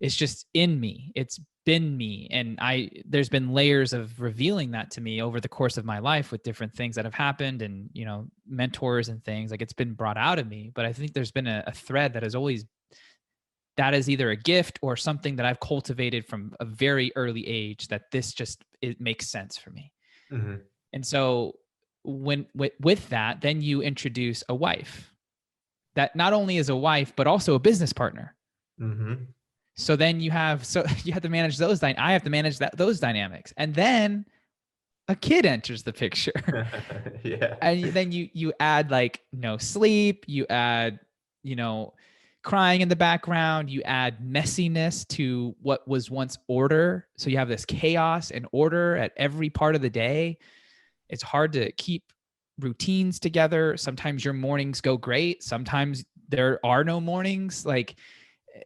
Speaker 1: just in me. It's been me. And there's been layers of revealing that to me over the course of my life with different things that have happened and, you know, mentors and things. Like it's been brought out of me. But I think there's been a thread that has always, that is either a gift or something that I've cultivated from a very early age, that this just, it makes sense for me.
Speaker 2: Mm-hmm.
Speaker 1: And so when with that, then you introduce a wife that not only is a wife, but also a business partner.
Speaker 2: Mm-hmm.
Speaker 1: So then you have to manage those. I have to manage those dynamics. And then a kid enters the picture.
Speaker 2: Yeah.
Speaker 1: And then you add like no sleep, you add, you know, crying in the background, you add messiness to what was once order. So you have this chaos and order at every part of the day. It's hard to keep routines together. Sometimes your mornings go great. Sometimes there are no mornings. Like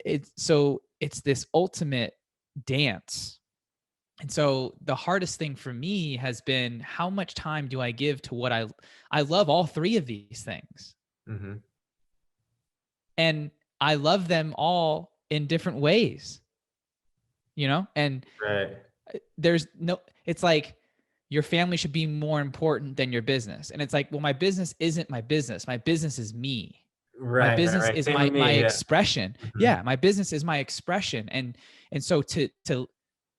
Speaker 1: it's this ultimate dance. And so the hardest thing for me has been, how much time do I give to what I love all three of these things.
Speaker 2: Mm-hmm.
Speaker 1: And I love them all in different ways, you know? And
Speaker 2: right.
Speaker 1: It's like your family should be more important than your business. And it's like, well, my business isn't my business. My business is me. My business is
Speaker 2: Same with me,
Speaker 1: my
Speaker 2: yeah.
Speaker 1: expression.
Speaker 2: Mm-hmm.
Speaker 1: Yeah. My business is my expression. And so to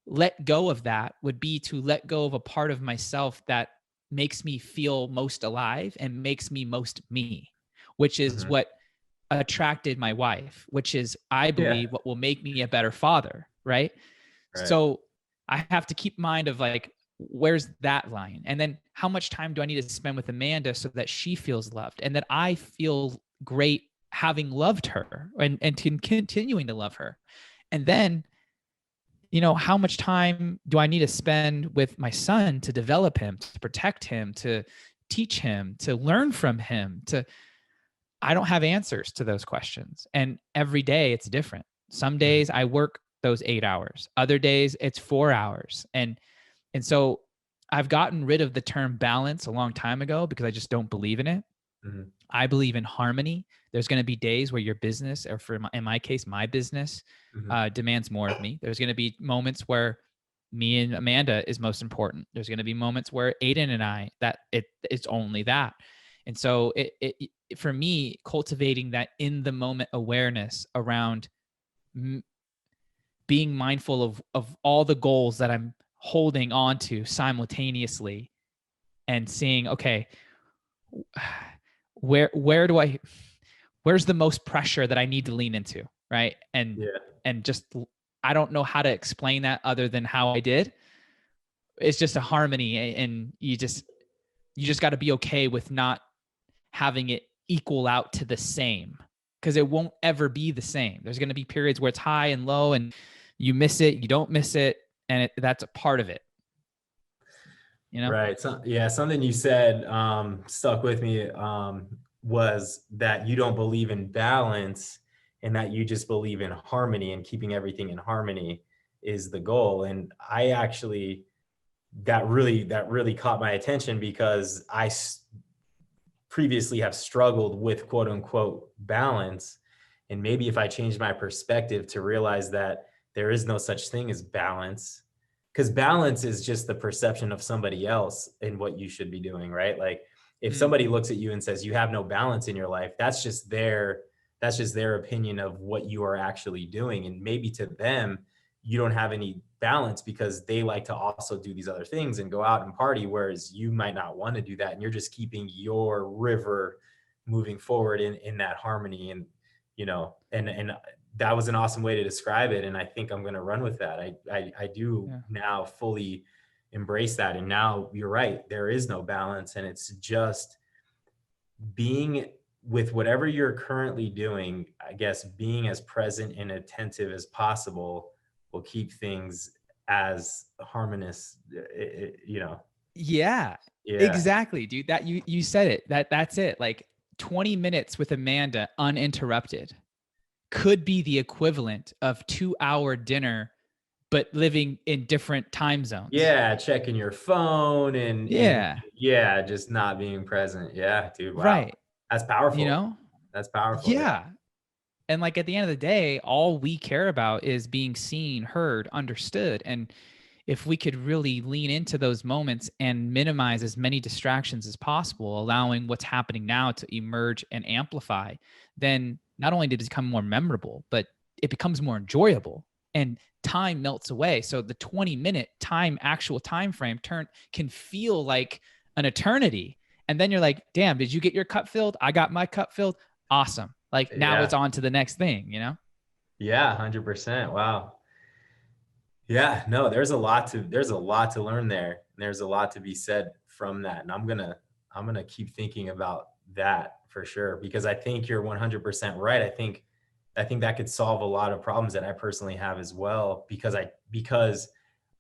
Speaker 1: let go of that would be to let go of a part of myself that makes me feel most alive and makes me most me, which is
Speaker 2: Mm-hmm.
Speaker 1: what attracted my wife, which is, I believe, what will make me a better father. Right. So I have to keep mind of like, where's that line? And then how much time do I need to spend with Amanda so that she feels loved and that I feel great having loved her and continuing to love her? And then, you know, how much time do I need to spend with my son to develop him, to protect him, to teach him, to learn from him? I don't have answers to those questions. And every day it's different. Some days I work those 8 hours. Other days it's 4 hours. And so I've gotten rid of the term balance a long time ago because I just don't believe in it.
Speaker 2: Mm-hmm.
Speaker 1: I believe in harmony. There's going to be days where your business, or in my case, my business, demands more of me. There's going to be moments where me and Amanda is most important. There's going to be moments where Aiden and I, that it's only that. And so it for me, cultivating that in the moment awareness around being mindful of all the goals that I'm holding on to simultaneously and seeing, okay, where's the most pressure that I need to lean into, right? And just, I don't know how to explain that other than how I did. It's just a harmony, and you just got to be okay with not having it equal out to the same, because it won't ever be the same. There's going to be periods where it's high and low, and you miss it, you don't miss it, and that's a part of it. You know?
Speaker 2: Right. So, yeah, something you said stuck with me was that you don't believe in balance and that you just believe in harmony, and keeping everything in harmony is the goal. And I actually, that really caught my attention, because I previously have struggled with quote unquote balance. And maybe if I changed my perspective to realize that there is no such thing as balance, because balance is just the perception of somebody else in what you should be doing, right? Like if somebody looks at you and says you have no balance in your life, that's just their opinion of what you are actually doing. And maybe to them, you don't have any balance because they like to also do these other things and go out and party, whereas you might not want to do that. And you're just keeping your river moving forward in that harmony. And, you know, and that was an awesome way to describe it. And I think I'm going to run with that. I do now fully embrace that. And now you're right. There is no balance, and it's just being with whatever you're currently doing. I guess being as present and attentive as possible will keep things as harmonious, you know?
Speaker 1: Yeah, exactly, dude. That you said it. That's it. Like 20 minutes with Amanda uninterrupted could be the equivalent of 2-hour dinner but living in different time zones.
Speaker 2: Yeah, checking your phone and
Speaker 1: Yeah.
Speaker 2: yeah, just not being present. Yeah, dude, wow.
Speaker 1: Right.
Speaker 2: That's
Speaker 1: You
Speaker 2: powerful.
Speaker 1: know?
Speaker 2: That's powerful, yeah.
Speaker 1: Yeah. And like at the end of the day, all we care about is being seen, heard, understood. And if we could really lean into those moments and minimize as many distractions as possible, allowing what's happening now to emerge and amplify, then not only did it become more memorable, but it becomes more enjoyable and time melts away. So the 20-minute actual time frame can feel like an eternity. And then you're like, damn, did you get your cup filled? I got my cup filled. Awesome. Like now
Speaker 2: Yeah.
Speaker 1: it's on to the next thing, you know?
Speaker 2: Yeah, 100%. Wow. Yeah, no, there's a lot to learn there. And there's a lot to be said from that. And I'm gonna keep thinking about that for sure because I think you're 100% right. I think that could solve a lot of problems that I personally have as well because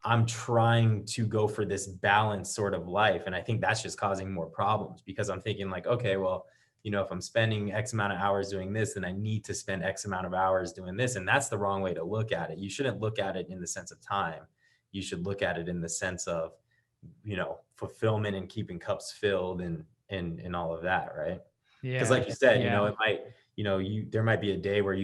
Speaker 2: I'm trying to go for this balanced sort of life. And I think that's just causing more problems because I'm thinking like, okay, well, if I'm spending X amount of hours doing this, then I need to spend X amount of hours doing this. And that's the wrong way to look at it. You shouldn't look at it in the sense of time. You should look at it in the sense of, fulfillment and keeping cups filled and all of that. Right. Because
Speaker 1: Yeah.
Speaker 2: like you said,
Speaker 1: Yeah.
Speaker 2: it might, there might be a day where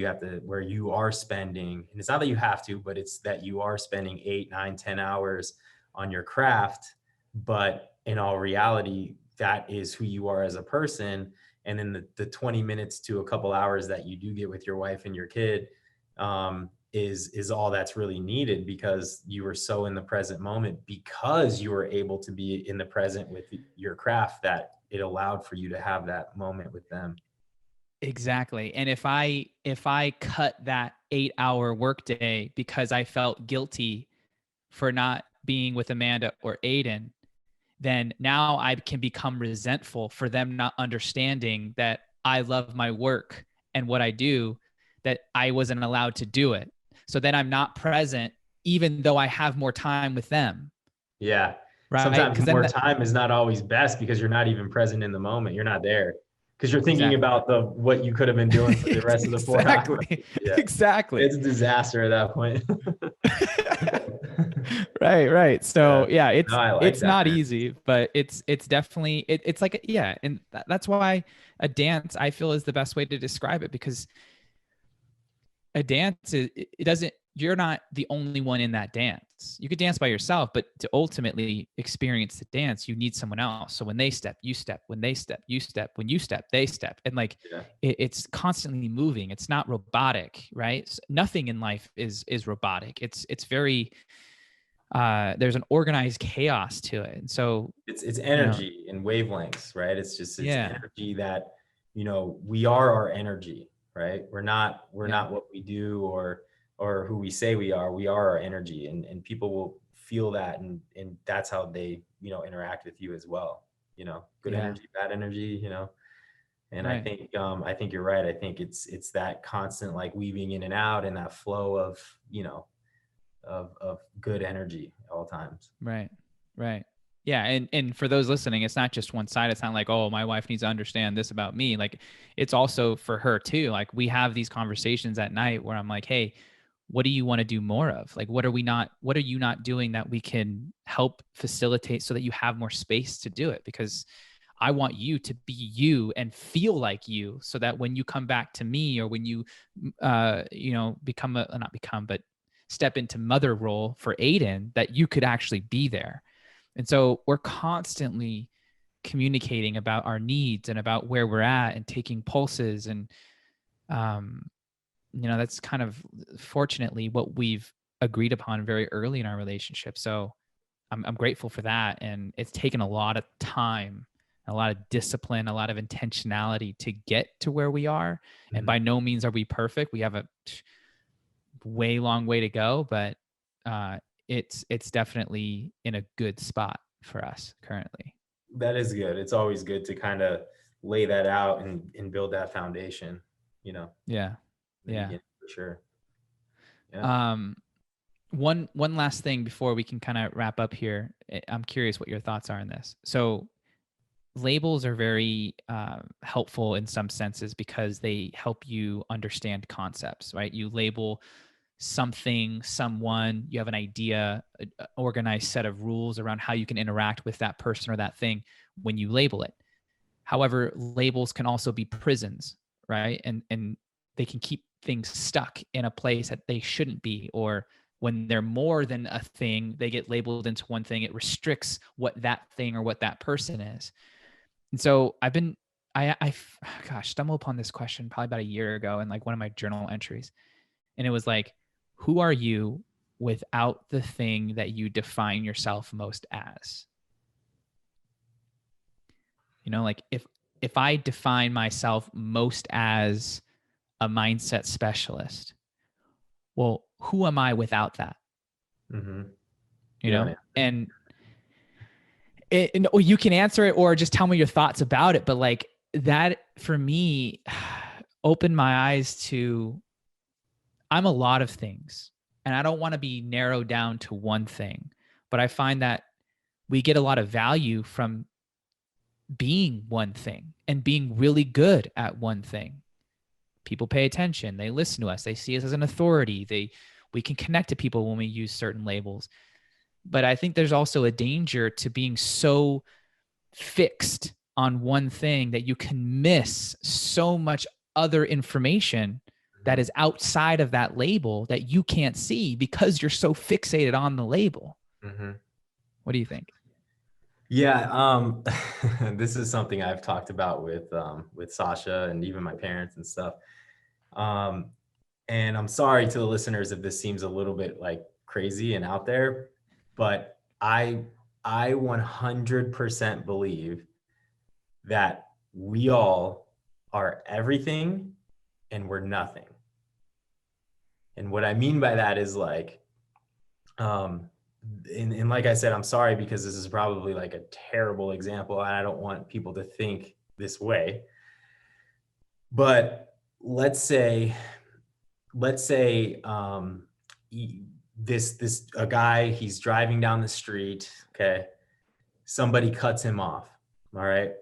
Speaker 2: where you are spending, and it's not that you have to, but it's that you are spending 8, 9, 10 hours on your craft. But in all reality, that is who you are as a person. And then the 20 minutes to a couple hours that you do get with your wife and your kid is all that's really needed because you were so in the present moment because you were able to be in the present with your craft that it allowed for you to have that moment with them.
Speaker 1: Exactly. And if I cut that 8-hour workday because I felt guilty for not being with Amanda or Aiden, then now I can become resentful for them not understanding that I love my work and what I do, that I wasn't allowed to do it. So then I'm not present, even though I have more time with them.
Speaker 2: Yeah.
Speaker 1: Right.
Speaker 2: Sometimes
Speaker 1: Because then
Speaker 2: more time is not always best because you're not even present in the moment. You're not there because you're thinking
Speaker 1: exactly.
Speaker 2: about what you could have been doing for the rest of the 4 hours.
Speaker 1: Exactly.
Speaker 2: Yeah.
Speaker 1: Exactly.
Speaker 2: It's a disaster at that point.
Speaker 1: Right, right.
Speaker 2: Yeah.
Speaker 1: So yeah,
Speaker 2: No, I like
Speaker 1: it's
Speaker 2: that,
Speaker 1: not
Speaker 2: man.
Speaker 1: easy, but it's definitely it's like yeah, and that's why a dance I feel is the best way to describe it because a dance it doesn't you're not the only one in that dance. You could dance by yourself, but to ultimately experience the dance, you need someone else. So when they step, you step. When they step, you step. When you step, they step. And like
Speaker 2: Yeah.
Speaker 1: it's constantly moving. It's not robotic, right? Nothing in life is robotic. It's very there's an organized chaos to it. And so,
Speaker 2: It's
Speaker 1: you know,
Speaker 2: energy and wavelengths, right? It's
Speaker 1: yeah,
Speaker 2: energy that, we are our energy, right? We're not
Speaker 1: yeah,
Speaker 2: what we do or who we say we are. We are our energy and people will feel that and that's how they, interact with you as well. Good
Speaker 1: yeah,
Speaker 2: energy, bad energy, and
Speaker 1: right.
Speaker 2: I think you're right. I think it's that constant like weaving in and out and that flow of, of good energy at all times.
Speaker 1: Right. Right. Yeah. And for those listening, it's not just one side. It's not like, oh, my wife needs to understand this about me. Like it's also for her too. Like we have these conversations at night where I'm like, hey, what do you want to do more of? Like what are you not doing that we can help facilitate so that you have more space to do it? Because I want you to be you and feel like you so that when you come back to me or when you become not become, but step into mother role for Aiden, that you could actually be there. And so we're constantly communicating about our needs and about where we're at and taking pulses. And, um, that's kind of fortunately what we've agreed upon very early in our relationship. So I'm grateful for that. And it's taken a lot of time, a lot of discipline, a lot of intentionality to get to where we are. And
Speaker 2: Mhm.
Speaker 1: by no means are we perfect. We have a way long way to go, but uh, it's definitely in a good spot for us currently.
Speaker 2: That is good. It's always good to kind of lay that out and build that foundation, you know,
Speaker 1: Yeah,
Speaker 2: in the
Speaker 1: yeah.
Speaker 2: beginning for sure. Yeah.
Speaker 1: Um, one last thing before we can kind of wrap up here. I'm curious what your thoughts are on this. So labels are very helpful in some senses because they help you understand concepts, right? You label something, someone, you have an idea, an organized set of rules around how you can interact with that person or that thing when you label it. However, labels can also be prisons, right? And they can keep things stuck in a place that they shouldn't be, or when they're more than a thing, they get labeled into one thing. It restricts what that thing or what that person is. And so I gosh, stumbled upon this question probably about a year ago in like one of my journal entries. And it was like, who are you without the thing that you define yourself most as? You know, like if I define myself most as a mindset specialist, well, who am I without that?
Speaker 2: Mm-hmm.
Speaker 1: You know, and or you can answer it or just tell me your thoughts about it. But like that for me opened my eyes to, I'm a lot of things and I don't want to be narrowed down to one thing, but I find that we get a lot of value from being one thing and being really good at one thing. People pay attention, they listen to us, they see us as an authority, we can connect to people when we use certain labels. But I think there's also a danger to being so fixed on one thing that you can miss so much other information that is outside of that label that you can't see because you're so fixated on the label.
Speaker 2: Mm-hmm.
Speaker 1: What do you think?
Speaker 2: Yeah, this is something I've talked about with Sasha and even my parents and stuff. And I'm sorry to the listeners if this seems a little bit like crazy and out there, but I 100% believe that we all are everything and we're nothing. And what I mean by that is like, and like I said, I'm sorry because this is probably like a terrible example and I don't want people to think this way. But let's say this a guy, he's driving down the street, okay? Somebody cuts him off, all right?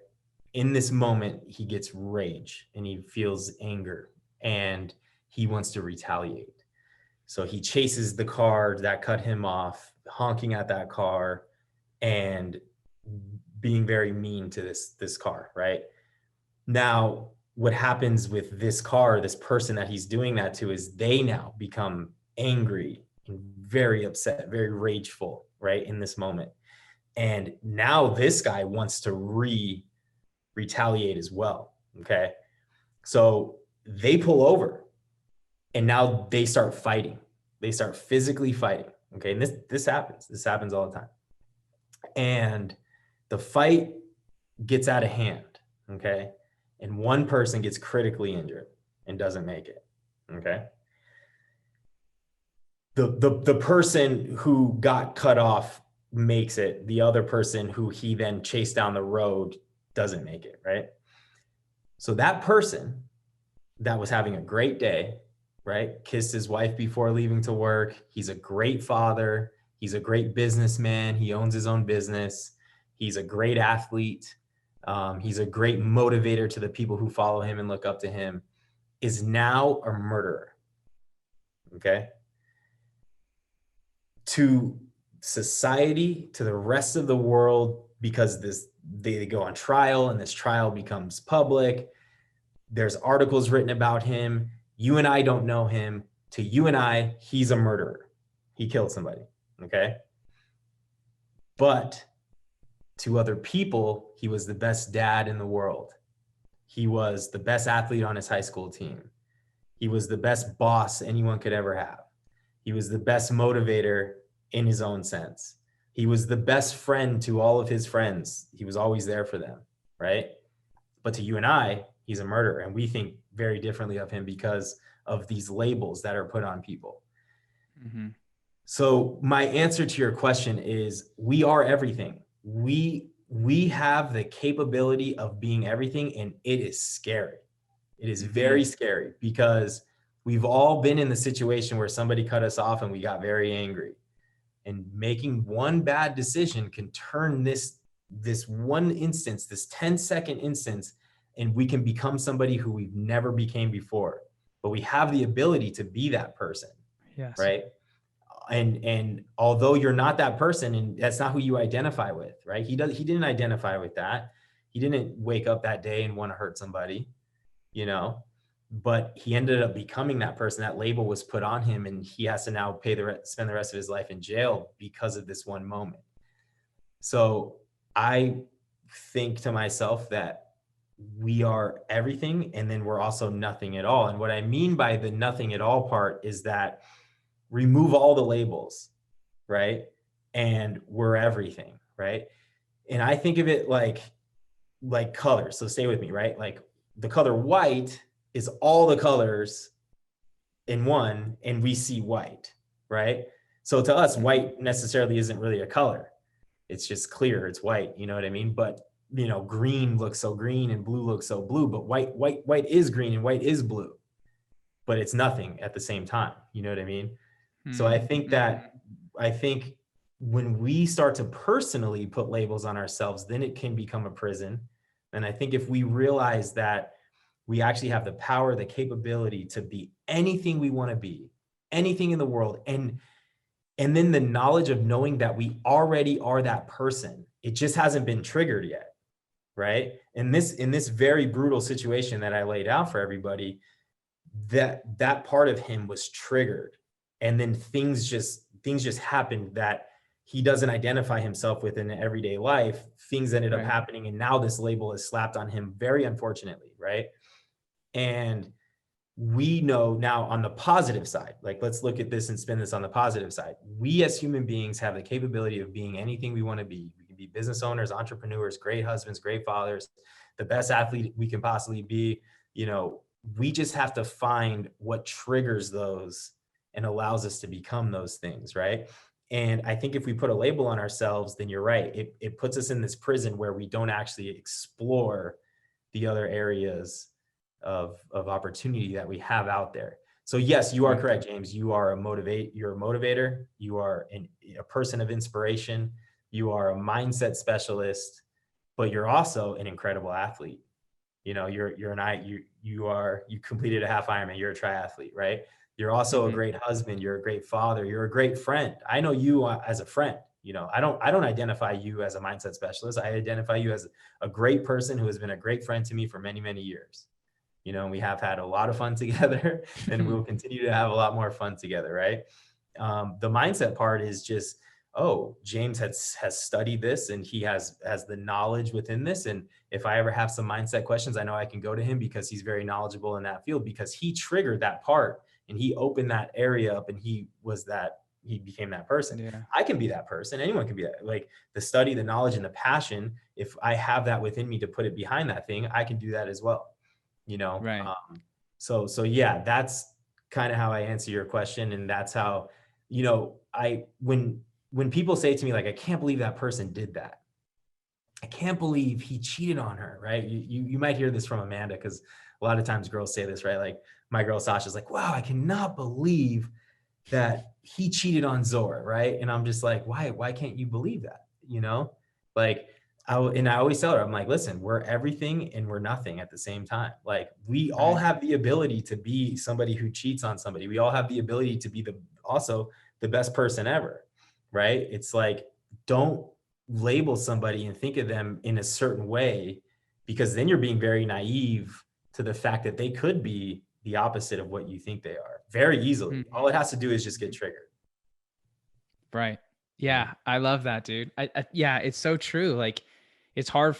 Speaker 2: In this moment, he gets rage and he feels anger and he wants to retaliate. So he chases the car that cut him off, honking at that car and being very mean to this car, right? Now, what happens with this car, this person that he's doing that to, is they now become angry and very upset, very rageful, right, in this moment. And now this guy wants to retaliate as well, okay? So they pull over and now they start fighting. They start physically fighting, okay? And this happens. This happens all the time. And the fight gets out of hand, okay? And one person gets critically injured and doesn't make it, okay? The person who got cut off makes it. The other person who he then chased down the road doesn't make it, right? So that person that was having a great day, right? Kissed his wife before leaving to work. He's a great father. He's a great businessman. He owns his own business. He's a great athlete. He's a great motivator to the people who follow him and look up to him, is now a murderer. Okay. To society, to the rest of the world, because they go on trial and this trial becomes public. There's articles written about him. You and I don't know him. To you and I, he's a murderer. He killed somebody. Okay. But to other people, he was the best dad in the world. He was the best athlete on his high school team. He was the best boss anyone could ever have. He was the best motivator in his own sense. He was the best friend to all of his friends. He was always there for them, right? But to you and I, he's a murderer, and we think very differently of him because of these labels that are put on people. Mm-hmm. So my answer to your question is, we are everything. We have the capability of being everything, and it is scary. It is very scary because we've all been in the situation where somebody cut us off and we got very angry. And making one bad decision can turn this one instance, this 10-second instance, and we can become somebody who we've never became before. But we have the ability to be that person.
Speaker 1: Yes.
Speaker 2: right? And although you're not that person, and that's not who you identify with, right? He didn't identify with that. He didn't wake up that day and want to hurt somebody, you know, but he ended up becoming that person. That label was put on him, and he has to now spend the rest of his life in jail because of this one moment. So I think to myself that we are everything, and then we're also nothing at all. And what I mean by the nothing at all part is that remove all the labels, right? And we're everything, right? And I think of it like colors. So stay with me, right? Like the color white is all the colors in one, and we see white, right? So to us, white necessarily isn't really a color. It's just clear, it's white, you know what I mean? But you know, green looks so green and blue looks so blue, but white is green and white is blue, but it's nothing at the same time. You know what I mean? So I think that, I think when we start to personally put labels on ourselves, then it can become a prison. And I think if we realize that we actually have the power, the capability to be anything we want to be, anything in the world, and then the knowledge of knowing that we already are that person, it just hasn't been triggered yet, right? In this very brutal situation that I laid out for everybody, that part of him was triggered, and then things just happened that he doesn't identify himself with in everyday life. Things ended up happening, and now this label is slapped on him, very unfortunately, right? And we know now on the positive side, like, let's look at this and spin this on the positive side. We as human beings have the capability of being anything we want to be. We can be business owners, entrepreneurs, great husbands, great fathers, the best athlete we can possibly be. You know, we just have to find what triggers those and allows us to become those things, right? And I think if we put a label on ourselves, then you're right. It puts us in this prison where we don't actually explore the other areas of opportunity that we have out there. So yes, you are correct, James. You are you're a motivator. You are a person of inspiration. You are a mindset specialist, but you're also an incredible athlete. You know, you completed a half Ironman. You're a triathlete, right? You're also a great husband. You're a great father. You're a great friend. I know you as a friend. You know, I don't identify you as a mindset specialist. I identify you as a great person who has been a great friend to me for many, many years. You know, we have had a lot of fun together, and we'll continue to have a lot more fun together, right? The mindset part is just, oh, James has studied this, and he has the knowledge within this. And if I ever have some mindset questions, I know I can go to him because he's very knowledgeable in that field, because he triggered that part and he opened that area up, and he became that person. Yeah. I can be that person. Anyone can be that. Like the study, the knowledge, and the passion. If I have that within me to put it behind that thing, I can do that as well. You know?
Speaker 1: Right.
Speaker 2: So yeah, that's kind of how I answer your question. And that's how, you know, when people say to me, like, I can't believe that person did that. I can't believe he cheated on her, right? You might hear this from Amanda, because a lot of times girls say this, right? Like my girl Sasha's like, wow, I cannot believe that he cheated on Zora, right? And I'm just like, why can't you believe that? You know, like, I always tell her, I'm like, listen, we're everything and we're nothing at the same time. Like we all have the ability to be somebody who cheats on somebody. We all have the ability to be also the best person ever, right? It's like, don't label somebody and think of them in a certain way, because then you're being very naive to the fact that they could be the opposite of what you think they are very easily. All it has to do is just get triggered.
Speaker 1: Right. Yeah. I love that, dude. Yeah, it's so true. Like it's hard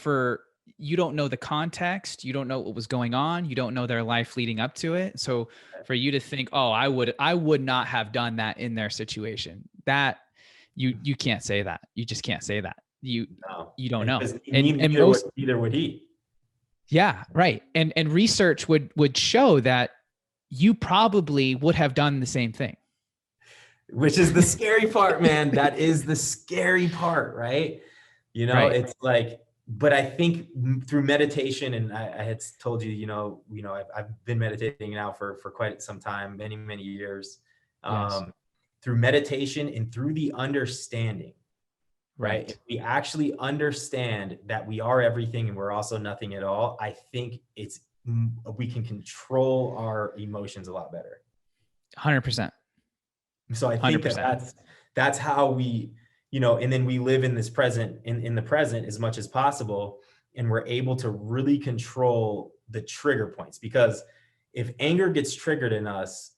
Speaker 1: you don't know the context. You don't know what was going on. You don't know their life leading up to it. So for you to think, oh, I would not have done that in their situation, that you can't say that. You just can't say that. You don't know.
Speaker 2: Neither would he.
Speaker 1: Yeah. Right. And research would show that you probably would have done the same thing.
Speaker 2: Which is the scary part, man. That is the scary part, right? You know, it's like, but I think through meditation, and I had told you, you know, I've been meditating now for quite some time, many, many years, through meditation and through the understanding, right? If we actually understand that we are everything and we're also nothing at all, I think we can control our emotions a lot better.
Speaker 1: 100%.
Speaker 2: So I think that
Speaker 1: 100%.
Speaker 2: that's how we, and then we live in this present, in the present as much as possible. And we're able to really control the trigger points, because if anger gets triggered in us,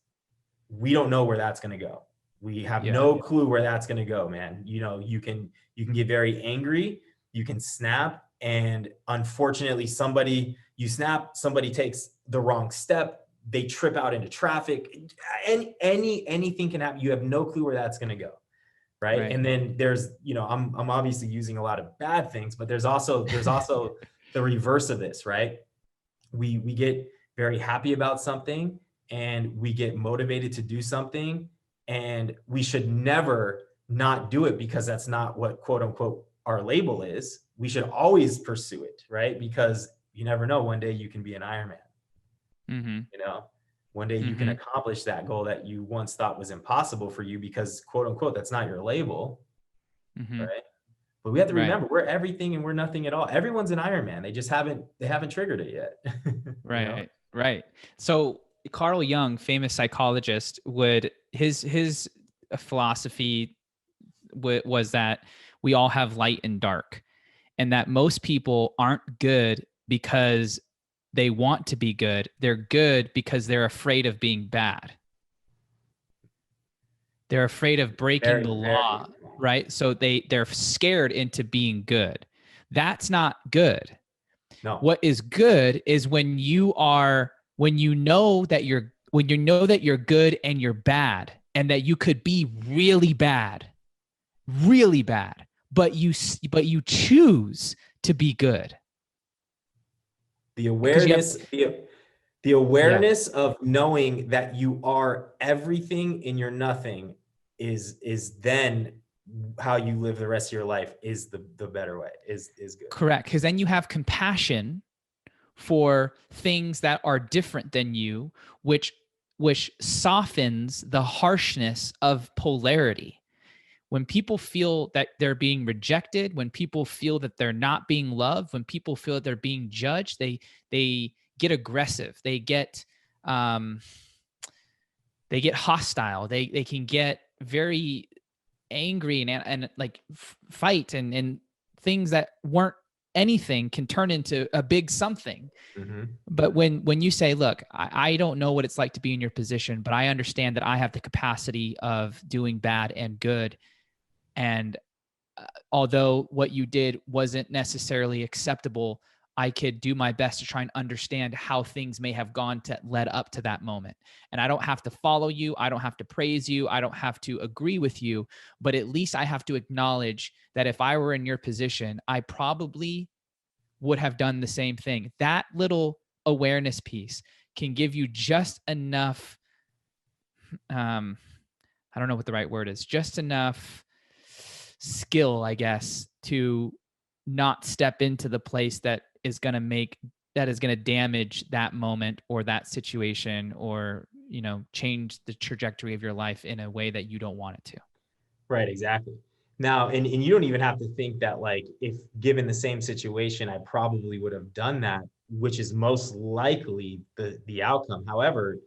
Speaker 2: we don't know where that's going to go. We have
Speaker 1: Yeah.
Speaker 2: no clue where that's going to go, man. You can get very angry, you can snap, and unfortunately you snap, somebody takes the wrong step, they trip out into traffic, and anything can happen. You have no clue where that's going to go. Right. And then there's, I'm obviously using a lot of bad things, but there's also the reverse of this, right? We get very happy about something, and we get motivated to do something, and we should never not do it because that's not what, quote unquote, our label is. We should always pursue it, right? Because you never know, one day you can be an Ironman. One day you can accomplish that goal that you once thought was impossible for you, because, quote unquote, that's not your label. Right. But we have to remember, we're everything and we're nothing at all. Everyone's an Ironman. They haven't triggered it yet.
Speaker 1: Right. Right. So Carl Jung, famous psychologist, his philosophy was that we all have light and dark, and that most people aren't good because they want to be good. They're good because they're afraid of being bad. They're afraid of breaking the law, right? So they're scared into being good. That's not good.
Speaker 2: No.
Speaker 1: What is good is when you know that you're good and you're bad, and that you could be really bad, but you choose to be good.
Speaker 2: The awareness, the awareness of knowing that you are everything and you're nothing is then how you live the rest of your life, is the better way, is good.
Speaker 1: Correct. Because then you have compassion for things that are different than you, which softens the harshness of polarity. When people feel that they're being rejected, when people feel that they're not being loved, when people feel that they're being judged, they get aggressive. They get hostile. They can get very angry and like fight, and things that weren't anything can turn into a big something. But when you say, look, I don't know what it's like to be in your position, but I understand that I have the capacity of doing bad and good. And although what you did wasn't necessarily acceptable, I could do my best to try and understand how things may have led up to that moment. And I don't have to follow you. I don't have to praise you. I don't have to agree with you, but at least I have to acknowledge that if I were in your position, I probably would have done the same thing. That little awareness piece can give you just enough, I don't know what the right word is, just enough skill, I guess, to not step into the place that is going to damage that moment or that situation, or, change the trajectory of your life in a way that you don't want it to.
Speaker 2: Right. Exactly. Now, and you don't even have to think that, like, if given the same situation, I probably would have done that, which is most likely the outcome. However,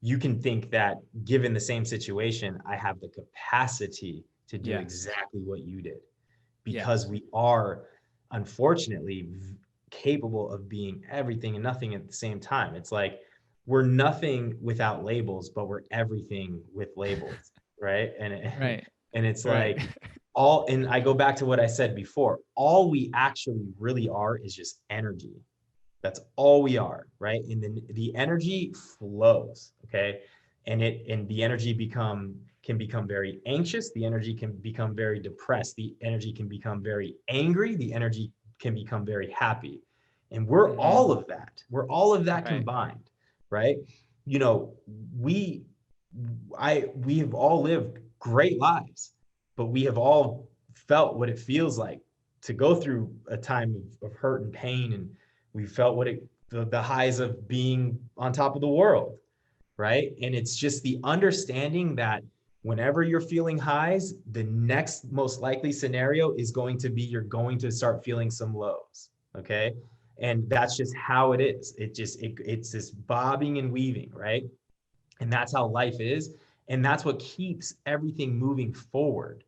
Speaker 2: you can think that given the same situation, I have the capacity to do exactly what you did, because we are, unfortunately, capable of being everything and nothing at the same time. It's like we're nothing without labels, but we're everything with labels, right? And it's like and I go back to what I said before, all we actually really are is just energy. That's all we are, right? And then the energy flows, okay? And the energy can become very anxious. The energy can become very depressed. The energy can become very angry. The energy can become very happy. And we're all of that. We're all of that combined, right? We have all lived great lives, but we have all felt what it feels like to go through a time of hurt and pain, and we felt the highs of being on top of the world, right? And it's just the understanding that whenever you're feeling highs, the next most likely scenario is going to be you're going to start feeling some lows, okay? And that's just how it is. It's this bobbing and weaving, right? And that's how life is. And that's what keeps everything moving forward.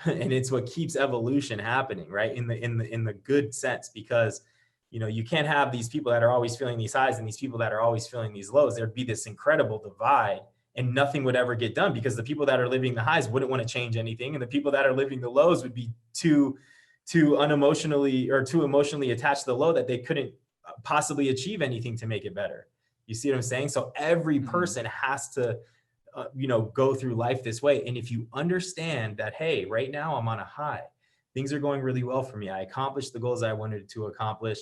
Speaker 2: And it's what keeps evolution happening, right? In the good sense, because you can't have these people that are always feeling these highs and these people that are always feeling these lows. There'd be this incredible divide and nothing would ever get done, because the people that are living the highs wouldn't want to change anything, and the people that are living the lows would be too unemotionally or too emotionally attached to the low that they couldn't possibly achieve anything to make it better. You see what I'm saying? So every person has to go through life this way. And if you understand that, hey, right now I'm on a high, things are going really well for me, I accomplished the goals I wanted to accomplish,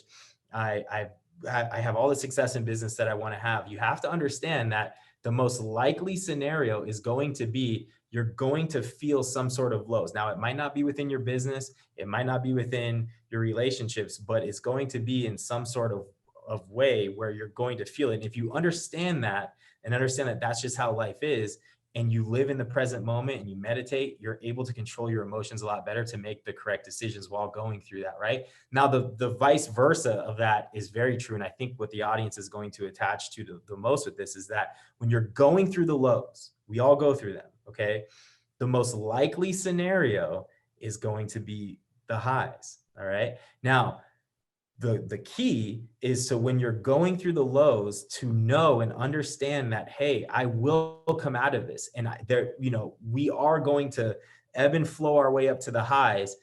Speaker 2: I have all the success in business that I want to have. You have to understand that the most likely scenario is going to be, you're going to feel some sort of lows. Now, it might not be within your business, it might not be within your relationships, but it's going to be in some sort of way where you're going to feel it. And if you understand that, and understand that that's just how life is, and you live in the present moment and you meditate, you're able to control your emotions a lot better to make the correct decisions while going through that, right? Now, the vice versa of that is very true. And I think what the audience is going to attach to the most with this is that when you're going through the lows, we all go through them, okay? The most likely scenario is going to be the highs, all right? Now, the key is to, when you're going through the lows, to know and understand that, hey, I will come out of this. And we are going to ebb and flow our way up to the highs.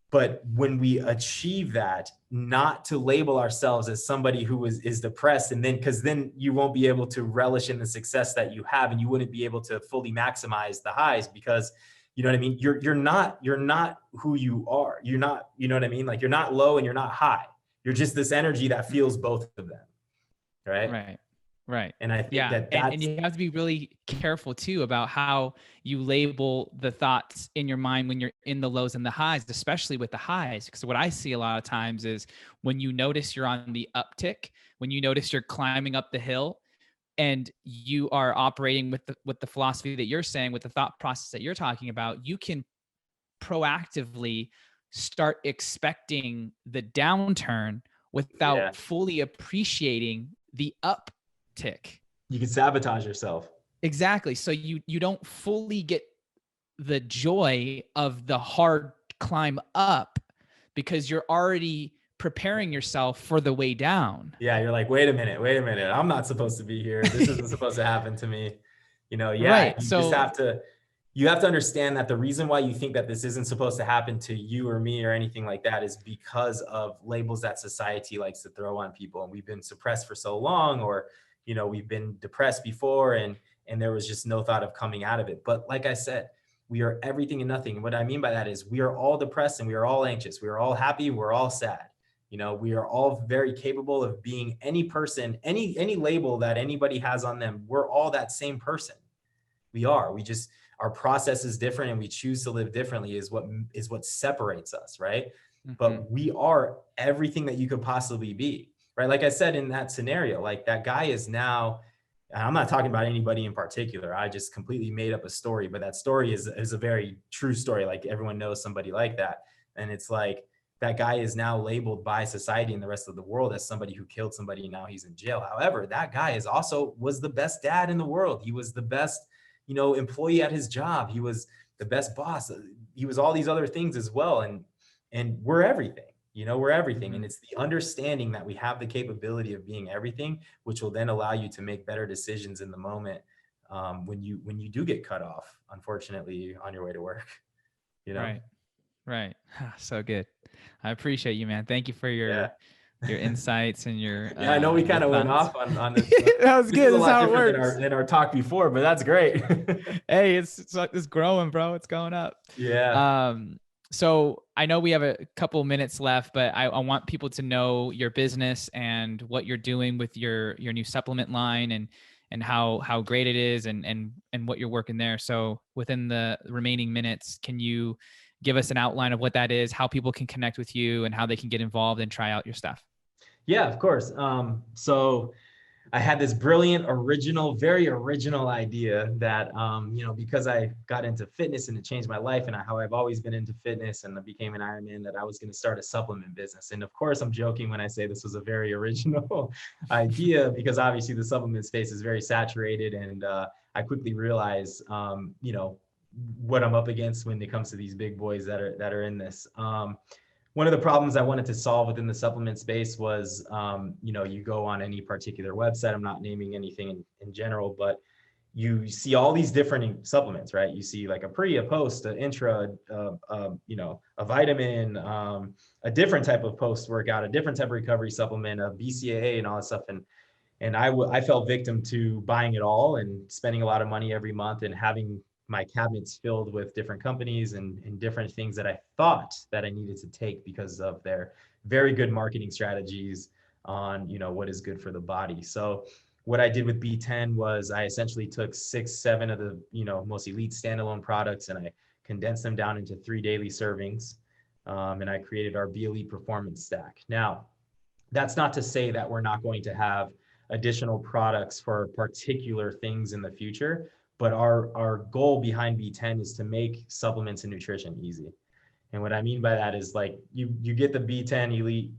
Speaker 2: But when we achieve that, not to label ourselves as somebody who is depressed, and then, because then you won't be able to relish in the success that you have, and you wouldn't be able to fully maximize the highs, because you know what I mean? You're not who you are. You're not, you know what I mean? Like, you're not low and you're not high. You're just this energy that feels both of them. Right.
Speaker 1: Right.
Speaker 2: And I think
Speaker 1: and you have to be really careful too about how you label the thoughts in your mind when you're in the lows and the highs, especially with the highs. Because what I see a lot of times is when you notice you're on the uptick, when you notice you're climbing up the hill, and you are operating with the philosophy that you're saying, with the thought process that you're talking about, you can proactively start expecting the downturn without fully appreciating the uptick.
Speaker 2: You can sabotage yourself.
Speaker 1: Exactly. So you don't fully get the joy of the hard climb up because you're already preparing yourself for the way down.
Speaker 2: Yeah. You're like, wait a minute. I'm not supposed to be here. This isn't supposed to happen to me.
Speaker 1: Right.
Speaker 2: You have to understand that the reason why you think that this isn't supposed to happen to you or me or anything like that is because of labels that society likes to throw on people. And we've been suppressed for so long, or, we've been depressed before, and there was just no thought of coming out of it. But like I said, we are everything and nothing. And what I mean by that is we are all depressed and we are all anxious. We are all happy. We're all sad. We are all very capable of being any person, any label that anybody has on them. We're all that same person. We are. Our process is different, and we choose to live differently is what separates us, right? Mm-hmm. But we are everything that you could possibly be, right? Like I said, in that scenario, like that guy is now, I'm not talking about anybody in particular. I just completely made up a story, but that story is a very true story. Like, everyone knows somebody like that. And it's like, that guy is now labeled by society and the rest of the world as somebody who killed somebody, and now he's in jail. However, that guy was the best dad in the world. He was the best employee at his job. He was the best boss. He was all these other things as well. And we're everything, we're everything. Mm-hmm. And it's the understanding that we have the capability of being everything, which will then allow you to make better decisions in the moment. When you do get cut off, unfortunately, on your way to work,
Speaker 1: Right. So good. I appreciate you, man. Thank you for your insights and your
Speaker 2: I know we kind of went off on this.
Speaker 1: That was good. That's how it works.
Speaker 2: Than our talk before, but that's great.
Speaker 1: Hey, it's growing, bro. It's going up.
Speaker 2: Yeah.
Speaker 1: So I know we have a couple minutes left, but I want people to know your business and what you're doing with your new supplement line, and how great it is, and what you're working there. So within the remaining minutes, can you give us an outline of what that is, how people can connect with you, and how they can get involved and try out your stuff?
Speaker 2: Yeah, of course. So I had this brilliant, very original idea that, because I got into fitness and it changed my life and how I've always been into fitness and I became an Ironman, that I was going to start a supplement business. And of course, I'm joking when I say this was a very original idea, because obviously the supplement space is very saturated. And I quickly realized, what I'm up against when it comes to these big boys that are in this. One of the problems I wanted to solve within the supplement space was, you go on any particular website, I'm not naming anything in general, but you see all these different supplements, right? You see like a pre, a post, an intra, a vitamin, a different type of post workout, a different type of recovery supplement, a BCAA and all that stuff. And I fell victim to buying it all and spending a lot of money every month and having my cabinets filled with different companies and different things that I thought that I needed to take because of their very good marketing strategies on, what is good for the body. So what I did with B10 was I essentially took 6-7 of the, most elite standalone products, and I condensed them down into 3 daily servings. And I created our B Elite Performance Stack. Now, that's not to say that we're not going to have additional products for particular things in the future. But our goal behind B10 is to make supplements and nutrition easy. And what I mean by that is, like, you get the B10 Elite,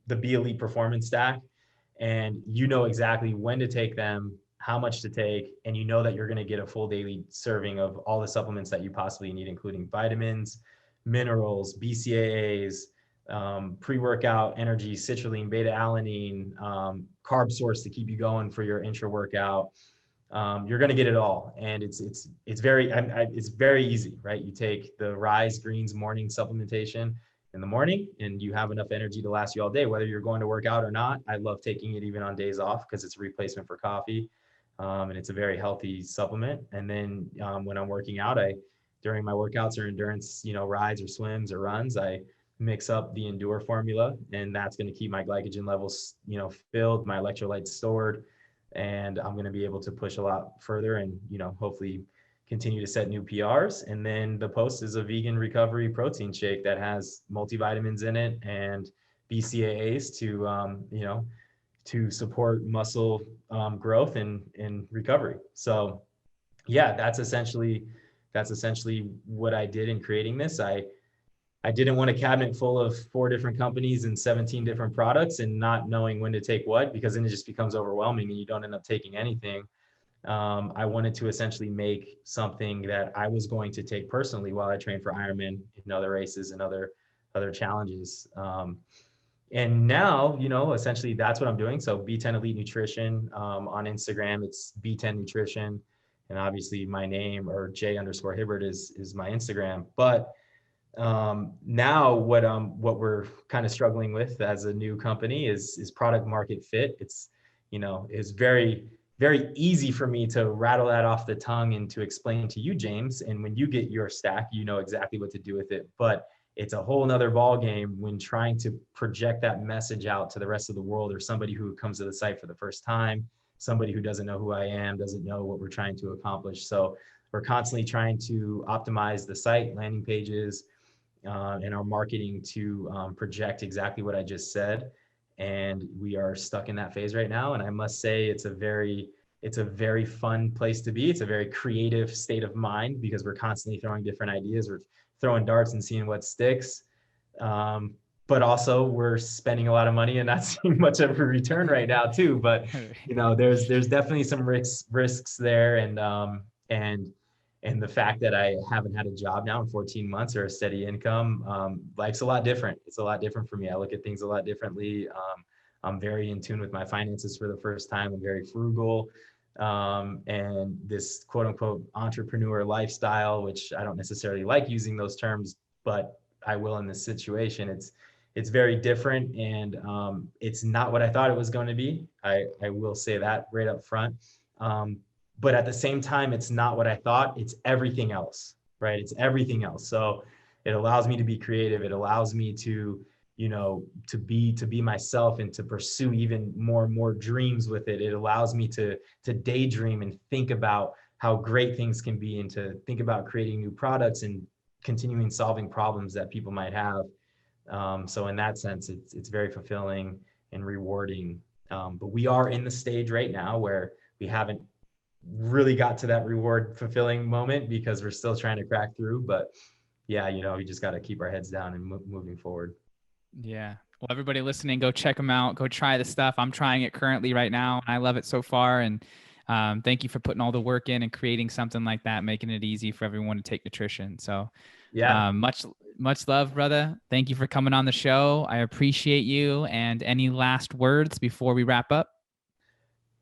Speaker 2: the B Elite Performance Stack, and you know exactly when to take them, how much to take, and you know that you're going to get a full daily serving of all the supplements that you possibly need, including vitamins, minerals, BCAAs, pre-workout energy, citrulline, beta-alanine, carb source to keep you going for your intra-workout. You're going to get it all. And it's very easy, right? You take the Rise Greens morning supplementation in the morning and you have enough energy to last you all day, whether you're going to work out or not. I love taking it even on days off because it's a replacement for coffee. And it's a very healthy supplement. And then when I'm working out, during my workouts or endurance, rides or swims or runs, I mix up the Endure formula, and that's going to keep my glycogen levels, filled, my electrolytes stored, and I'm going to be able to push a lot further and, hopefully continue to set new PRs. And then the Post is a vegan recovery protein shake that has multivitamins in it and BCAAs to support muscle growth and recovery. So yeah, that's essentially what I did in creating this. I didn't want a cabinet full of 4 different companies and 17 different products and not knowing when to take what, because then it just becomes overwhelming and you don't end up taking anything. I wanted to essentially make something that I was going to take personally while I trained for Ironman and other races and other challenges. And now, essentially that's what I'm doing. So B10 Elite Nutrition, on Instagram, it's B10 Nutrition. And obviously my name, or J_Hibbert, is my Instagram. But now what we're kind of struggling with as a new company is product market fit. It's very, very easy for me to rattle that off the tongue and to explain to you, James. And when you get your stack, you know exactly what to do with it. But it's a whole nother ball game when trying to project that message out to the rest of the world, or somebody who comes to the site for the first time, somebody who doesn't know who I am, doesn't know what we're trying to accomplish. So we're constantly trying to optimize the site, landing pages, and our marketing to project exactly what I just said. And we are stuck in that phase right now. And I must say, it's a very fun place to be. It's a very creative state of mind because we're constantly throwing different ideas. We're throwing darts and seeing what sticks. But also we're spending a lot of money and not seeing much of a return right now too. But, there's definitely some risks there. And the fact that I haven't had a job now in 14 months or a steady income, life's a lot different. It's a lot different for me. I look at things a lot differently. I'm very in tune with my finances for the first time. I'm very frugal. And this quote unquote entrepreneur lifestyle, which I don't necessarily like using those terms, but I will in this situation. It's very different, and it's not what I thought it was going to be. I will say that right up front. But at the same time, it's not what I thought. It's everything else, right? It's everything else. So it allows me to be creative. It allows me to, to be myself and to pursue even more and more dreams with it. It allows me to daydream and think about how great things can be, and to think about creating new products and continuing solving problems that people might have. So in that sense, it's very fulfilling and rewarding But we are in the stage right now where we haven't really got to that reward fulfilling moment because we're still trying to crack through. But yeah, we just got to keep our heads down and moving forward.
Speaker 1: Yeah. Well, everybody listening, go check them out. Go try the stuff. I'm trying it currently right now, and I love it so far. And thank you for putting all the work in and creating something like that, making it easy for everyone to take nutrition. So
Speaker 2: Yeah.
Speaker 1: much love, brother. Thank you for coming on the show. I appreciate you. And any last words before we wrap up?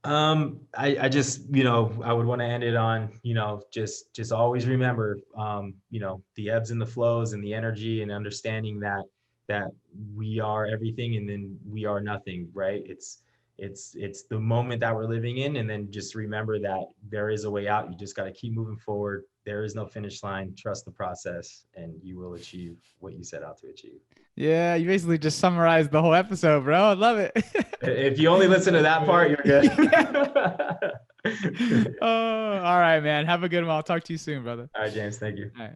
Speaker 2: I just, I would want to end it on, just always remember, the ebbs and the flows and the energy, and understanding that we are everything and then we are nothing, right? It's the moment that we're living in. And then just remember that there is a way out. You just got to keep moving forward. There is no finish line. Trust the process, and you will achieve what you set out to achieve.
Speaker 1: Yeah, you basically just summarized the whole episode, bro. I love it.
Speaker 2: If you only listen to that part, you're good.
Speaker 1: Oh, all right, man. Have a good one. I'll talk to you soon, brother.
Speaker 2: All right, James. Thank you.
Speaker 1: All right.